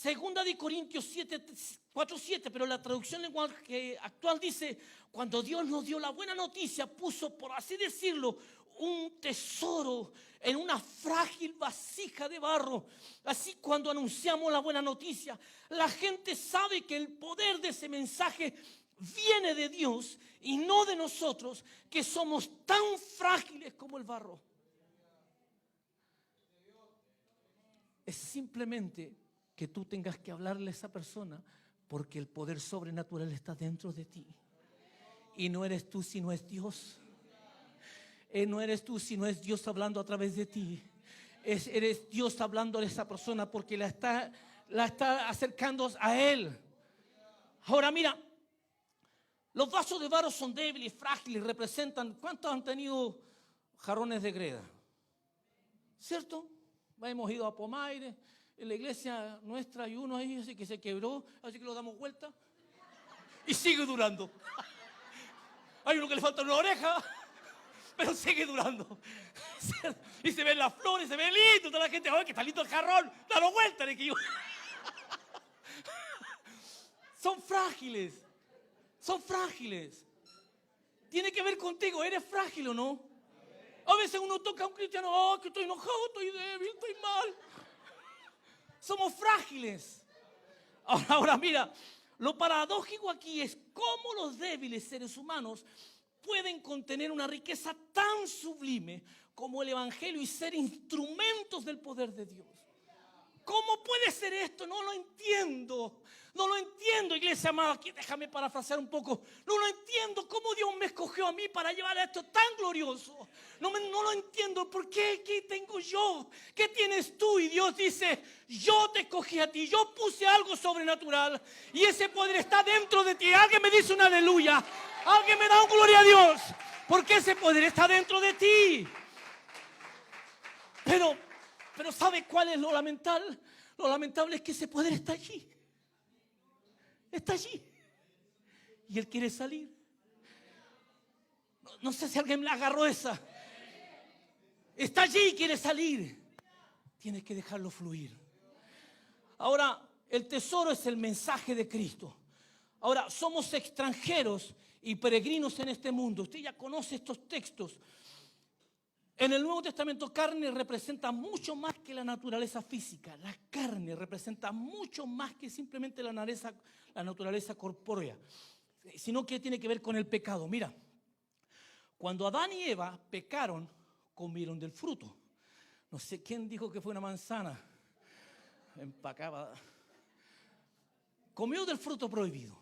2 Corintios 4:7, pero la traducción lenguaje actual dice: cuando Dios nos dio la buena noticia, puso, por así decirlo, un tesoro en una frágil vasija de barro. Así, cuando anunciamos la buena noticia, la gente sabe que el poder de ese mensaje viene de Dios y no de nosotros, que somos tan frágiles como el barro. Es simplemente que tú tengas que hablarle a esa persona, porque el poder sobrenatural está dentro de ti. Y no eres tú, sino es Dios. No eres tú, sino es Dios hablando a través de ti. Eres Dios hablando a esa persona, porque la está acercando a Él. Ahora mira, los vasos de barro son débiles, frágiles, representan. ¿Cuántos han tenido jarrones de greda? ¿Cierto? Hemos ido a Pomaire. En la iglesia nuestra hay uno ahí así que se quebró, así que lo damos vuelta y sigue durando. Hay uno que le falta una oreja, pero sigue durando. Y se ven las flores, se ve lindo, toda la gente, ¡ay, que está lindo el jarrón! ¡Dalo vuelta! Son frágiles, son frágiles. Tiene que ver contigo, ¿eres frágil o no? A veces uno toca a un cristiano, ¡oh, que estoy enojado, estoy débil, estoy mal! Somos frágiles. Ahora mira, lo paradójico aquí es cómo los débiles seres humanos pueden contener una riqueza tan sublime como el Evangelio y ser instrumentos del poder de Dios. ¿Cómo puede ser esto? No lo entiendo. No lo entiendo, iglesia amada. Aquí déjame parafrasear un poco. No lo entiendo. ¿Cómo Dios me escogió a mí para llevar a esto tan glorioso? No lo entiendo. ¿Por qué? ¿Qué tengo yo? ¿Qué tienes tú? Y Dios dice: yo te escogí a ti. Yo puse algo sobrenatural. Y ese poder está dentro de ti. Alguien me dice un aleluya. Alguien me da un gloria a Dios. Porque ese poder está dentro de ti. Pero ¿sabe cuál es lo lamentable? Lo lamentable es que ese poder está allí. Está allí. Y Él quiere salir. No sé si alguien le agarró esa. Está allí y quiere salir. Tienes que dejarlo fluir. Ahora, el tesoro es el mensaje de Cristo. Ahora, somos extranjeros y peregrinos en este mundo. Usted ya conoce estos textos. En el Nuevo Testamento, carne representa mucho más que la naturaleza física. La carne representa mucho más que simplemente la naturaleza corpórea, sino que tiene que ver con el pecado. Mira, cuando Adán y Eva pecaron, comieron del fruto. No sé quién dijo que fue una manzana empacada. Comió del fruto prohibido.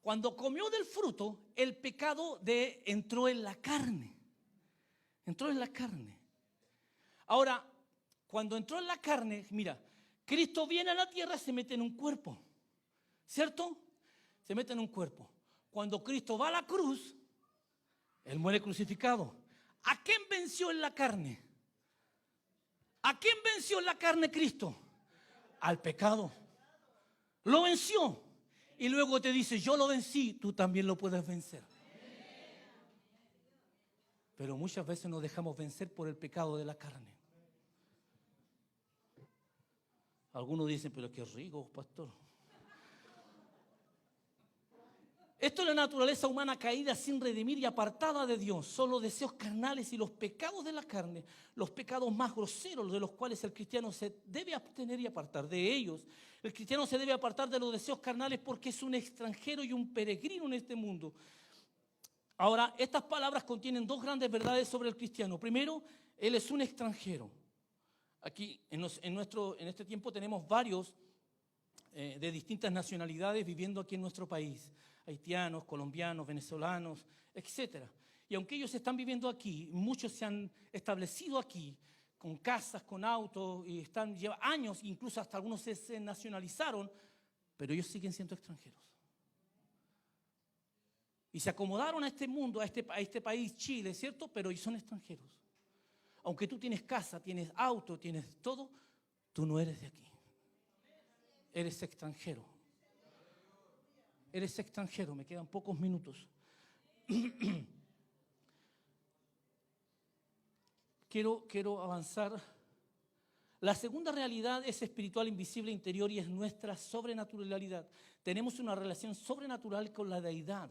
Cuando comió del fruto, el pecado entró en la carne. Entró en la carne. Ahora, cuando entró en la carne, mira, Cristo viene a la tierra, se mete en un cuerpo, ¿cierto? Se mete en un cuerpo. Cuando Cristo va a la cruz, Él muere crucificado. ¿A quién venció en la carne? ¿A quién venció en la carne Cristo? Al pecado. Lo venció. Y luego te dice: yo lo vencí, tú también lo puedes vencer. Pero muchas veces nos dejamos vencer por el pecado de la carne. Algunos dicen: pero qué rico, pastor. Esto es la naturaleza humana caída, sin redimir y apartada de Dios. Son los deseos carnales y los pecados de la carne, los pecados más groseros de los cuales el cristiano se debe abstener y apartar. De ellos, el cristiano se debe apartar de los deseos carnales porque es un extranjero y un peregrino en este mundo. Ahora, estas palabras contienen dos grandes verdades sobre el cristiano. Primero, él es un extranjero. Aquí, en este tiempo, tenemos varios de distintas nacionalidades viviendo aquí en nuestro país. Haitianos, colombianos, venezolanos, etc. Y aunque ellos están viviendo aquí, muchos se han establecido aquí, con casas, con autos, y llevan años, incluso hasta algunos se nacionalizaron, pero ellos siguen siendo extranjeros. Y se acomodaron a este mundo, a este país, Chile, ¿cierto? Pero ellos son extranjeros. Aunque tú tienes casa, tienes auto, tienes todo, tú no eres de aquí. Eres extranjero. Eres extranjero. Me quedan pocos minutos. Quiero avanzar La segunda realidad es espiritual, invisible, interior y es nuestra sobrenaturalidad. Tenemos una relación sobrenatural con la deidad.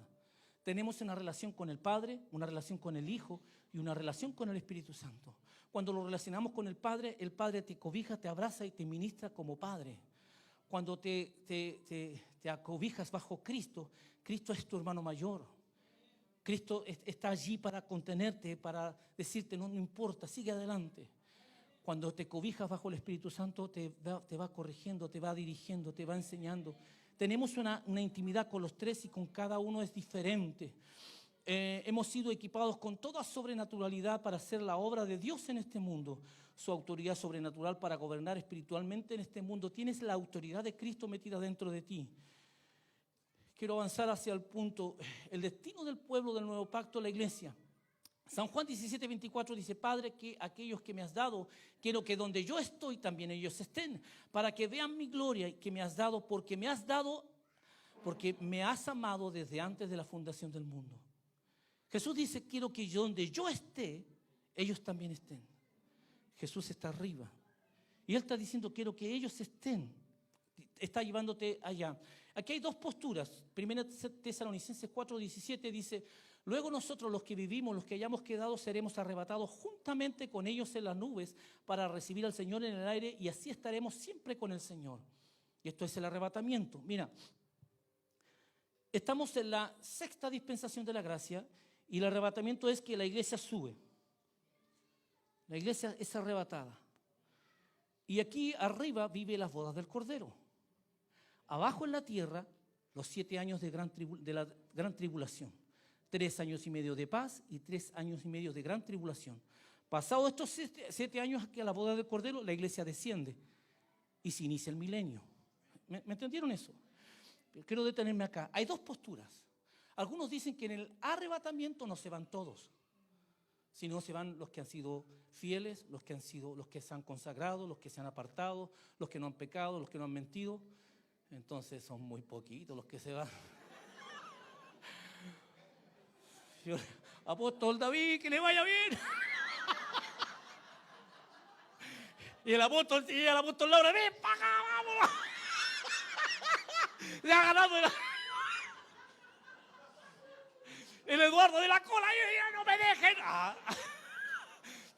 Tenemos una relación con el Padre, una relación con el Hijo y una relación con el Espíritu Santo. Cuando lo relacionamos con el Padre te cobija, te abraza y te ministra como Padre. Cuando te acobijas bajo Cristo, Cristo es tu hermano mayor. Cristo está allí para contenerte, para decirte no importa, sigue adelante. Cuando te cobijas bajo el Espíritu Santo te va corrigiendo, te va dirigiendo, te va enseñando. Tenemos una intimidad con los tres y con cada uno es diferente. Hemos sido equipados con toda sobrenaturalidad para hacer la obra de Dios en este mundo. Su autoridad sobrenatural para gobernar espiritualmente en este mundo. Tienes la autoridad de Cristo metida dentro de ti. Quiero avanzar hacia el punto, el destino del pueblo del nuevo pacto, la iglesia. San Juan 17:24 dice: Padre, que aquellos que me has dado, quiero que donde yo estoy también ellos estén, para que vean mi gloria que me has dado, porque me has amado desde antes de la fundación del mundo. Jesús dice: quiero que donde yo esté, ellos también estén. Jesús está arriba. Y Él está diciendo: quiero que ellos estén. Está llevándote allá. Aquí hay dos posturas. 1 Tesalonicenses 4:17 dice: luego nosotros los que vivimos, los que hayamos quedado, seremos arrebatados juntamente con ellos en las nubes para recibir al Señor en el aire y así estaremos siempre con el Señor. Y esto es el arrebatamiento. Mira, estamos en la sexta dispensación de la gracia y el arrebatamiento es que la iglesia sube. La iglesia es arrebatada. Y aquí arriba vive las bodas del Cordero. Abajo en la tierra, los 7 años de la gran tribulación. 3 años y medio de paz y 3 años y medio de gran tribulación. Pasados estos 7 años aquí a la boda del Cordero, la iglesia desciende y se inicia el milenio. ¿Me entendieron eso? Quiero detenerme acá. Hay dos posturas. Algunos dicen que en el arrebatamiento no se van todos, sino se van los que han sido fieles, los que se han consagrado, los que se han apartado, los que no han pecado, los que no han mentido. Entonces son muy poquitos los que se van. Apóstol David, que le vaya bien. Y el apóstol Laura, ven para acá, vámonos. Le ha ganado el Eduardo de la cola, ya no me dejen.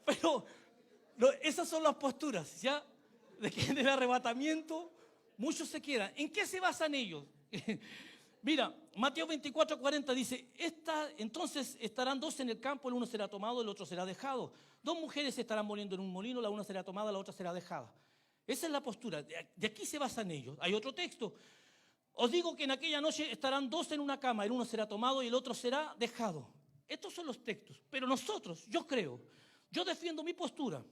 Pero esas son las posturas, ¿ya? De que en el arrebatamiento muchos se quedan. ¿En qué se basan ellos? Mira, Mateo 24:40 dice: entonces estarán 2 en el campo, el uno será tomado, el otro será dejado. 2 mujeres estarán moliendo en un molino, la una será tomada, la otra será dejada. Esa es la postura, de aquí se basan ellos. Hay otro texto: os digo que en aquella noche estarán 2 en una cama, el uno será tomado y el otro será dejado. Estos son los textos, pero nosotros, yo defiendo mi postura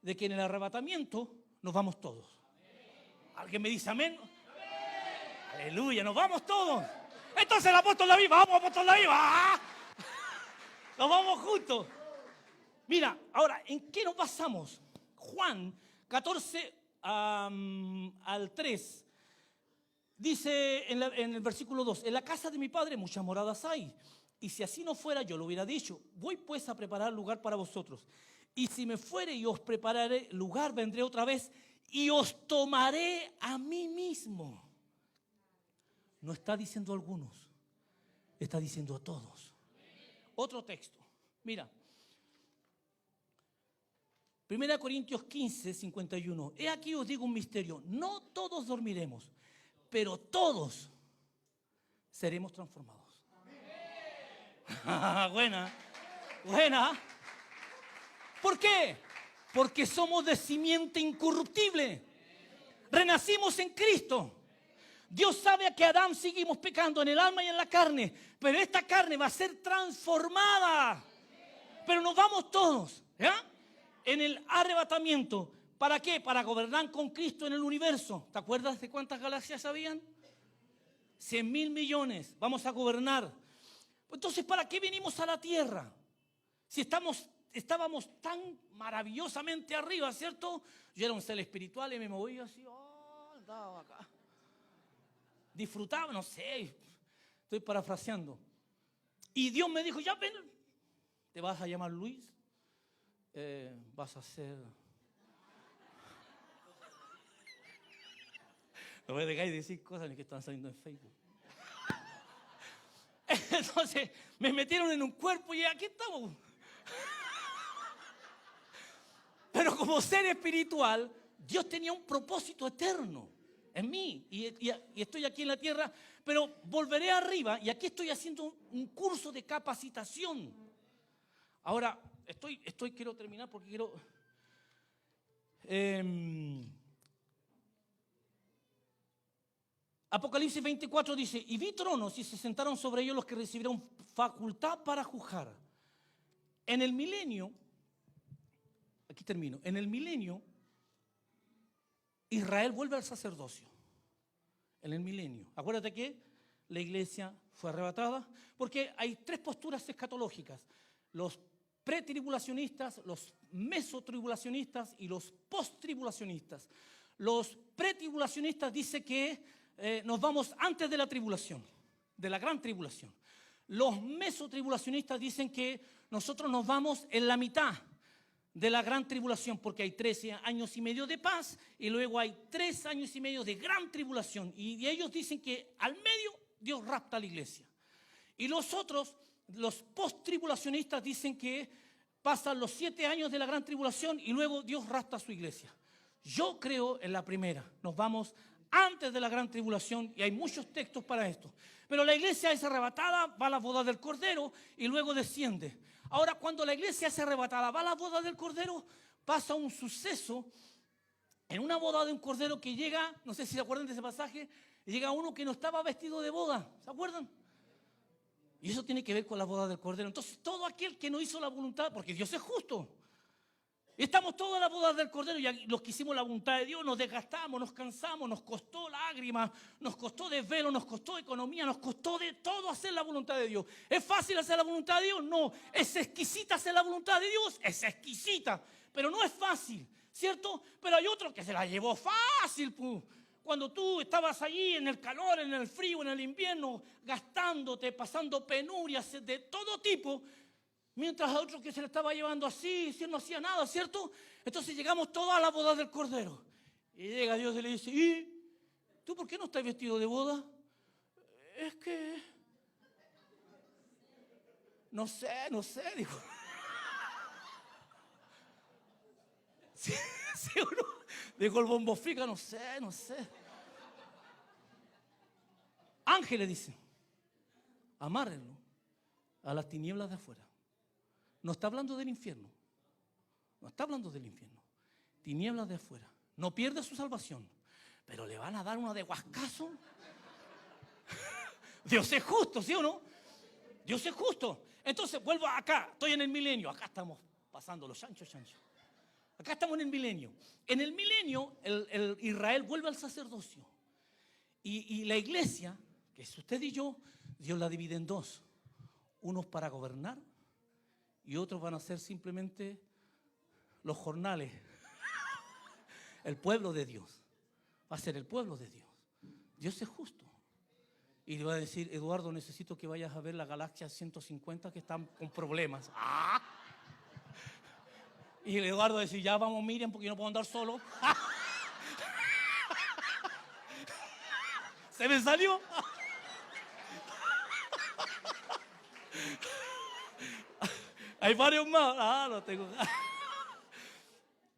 de que en el arrebatamiento nos vamos todos. ¿Alguien me dice amén? Aleluya, nos vamos todos. Entonces el apóstol David, vamos apóstol David, nos vamos juntos. Mira, ahora, ¿en qué nos basamos? Juan 14 al 3 dice en el versículo 2: en la casa de mi padre muchas moradas hay, y si así no fuera yo lo hubiera dicho. Voy pues a preparar lugar para vosotros, y si me fuere y os prepararé lugar, vendré otra vez y os tomaré a mí mismo. No está diciendo a algunos, está diciendo a todos. Otro texto, mira, 1 Corintios 15:51. He aquí os digo un misterio: no todos dormiremos, pero todos seremos transformados. Buena. ¿Por qué? Porque somos de simiente incorruptible. Renacimos en Cristo. Dios sabe que Adán seguimos pecando en el alma y en la carne, pero esta carne va a ser transformada. Pero nos vamos todos, ¿ya? En el arrebatamiento. ¿Para qué? Para gobernar con Cristo en el universo. ¿Te acuerdas de cuántas galaxias habían? 100.000 millones. Vamos a gobernar. Entonces, ¿para qué vinimos a la tierra? Si estábamos tan maravillosamente arriba, ¿cierto? Yo era un ser espiritual y me movía así, andaba acá. Disfrutaba, no sé, estoy parafraseando. Y Dios me dijo: ya ven, te vas a llamar Luis, vas a ser No me dejáis decir cosas ni que están saliendo en Facebook. Entonces me metieron en un cuerpo y aquí estamos. Pero como ser espiritual, Dios tenía un propósito eterno en mí. Y estoy aquí en la tierra, pero volveré arriba y aquí estoy haciendo un curso de capacitación. Ahora, quiero terminar porque quiero... Apocalipsis 24 dice, y vi tronos y se sentaron sobre ellos los que recibieron facultad para juzgar. En el milenio, aquí termino, en el milenio, Israel vuelve al sacerdocio. En el milenio. Acuérdate que la iglesia fue arrebatada, porque hay tres posturas escatológicas. Los pretribulacionistas, los mesotribulacionistas y los posttribulacionistas. Los pretribulacionistas dicen que nos vamos antes de la tribulación, de la gran tribulación. Los mesotribulacionistas dicen que nosotros nos vamos en la mitad de la gran tribulación, porque hay 13 años y medio de paz y luego hay 3 años y medio de gran tribulación. Y ellos dicen que al medio Dios rapta a la iglesia. Y los otros, los posttribulacionistas, dicen que pasan los 7 años de la gran tribulación y luego Dios rapta a su iglesia. Yo creo en la primera, nos vamos antes de la gran tribulación y hay muchos textos para esto. Pero la iglesia es arrebatada, va a la boda del Cordero y luego desciende. Ahora, cuando la iglesia es arrebatada, va a la boda del Cordero, pasa un suceso en una boda de un Cordero que llega, no sé si se acuerdan de ese pasaje, llega uno que no estaba vestido de boda, ¿se acuerdan? Y eso tiene que ver con la boda del Cordero. Entonces, todo aquel que no hizo la voluntad, porque Dios es justo. Estamos todos en la boda del Cordero y los que hicimos la voluntad de Dios nos desgastamos, nos cansamos, nos costó lágrimas, nos costó desvelo, nos costó economía, nos costó de todo hacer la voluntad de Dios. ¿Es fácil hacer la voluntad de Dios? No. ¿Es exquisita hacer la voluntad de Dios? Es exquisita, pero no es fácil, ¿cierto? Pero hay otro que se la llevó fácil, pues. Cuando tú estabas allí en el calor, en el frío, en el invierno, gastándote, pasando penurias de todo tipo, mientras a otro que se le estaba llevando así, si él no hacía nada, ¿cierto? Entonces llegamos todos a la boda del Cordero. Y llega Dios y le dice, ¿y tú por qué no estás vestido de boda? Es que... No sé, dijo. ¿Sí o no? Dijo el bombo fica, no sé. Ángeles, dice, amárrenlo a las tinieblas de afuera. No está hablando del infierno. No está hablando del infierno. Tinieblas de afuera. No pierde su salvación. Pero le van a dar una de guascazo. Dios es justo, ¿sí o no? Dios es justo. Entonces vuelvo acá. Estoy en el milenio. Acá estamos pasando los chanchos. Acá estamos en el milenio. En el milenio, el Israel vuelve al sacerdocio. Y la iglesia, que es usted y yo, Dios la divide en dos. Unos para gobernar y otros van a ser simplemente los jornales. El pueblo de Dios. Va a ser el pueblo de Dios. Dios es justo. Y le va a decir, Eduardo, necesito que vayas a ver la galaxia 150 que están con problemas. ¡Ah! Y Eduardo va a decir, ya vamos, Miriam, porque yo no puedo andar solo. ¿Se me salió? Hay varios más. Ah, lo tengo.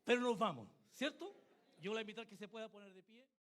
Pero nos vamos, ¿cierto? Yo voy a invitar que se pueda poner de pie.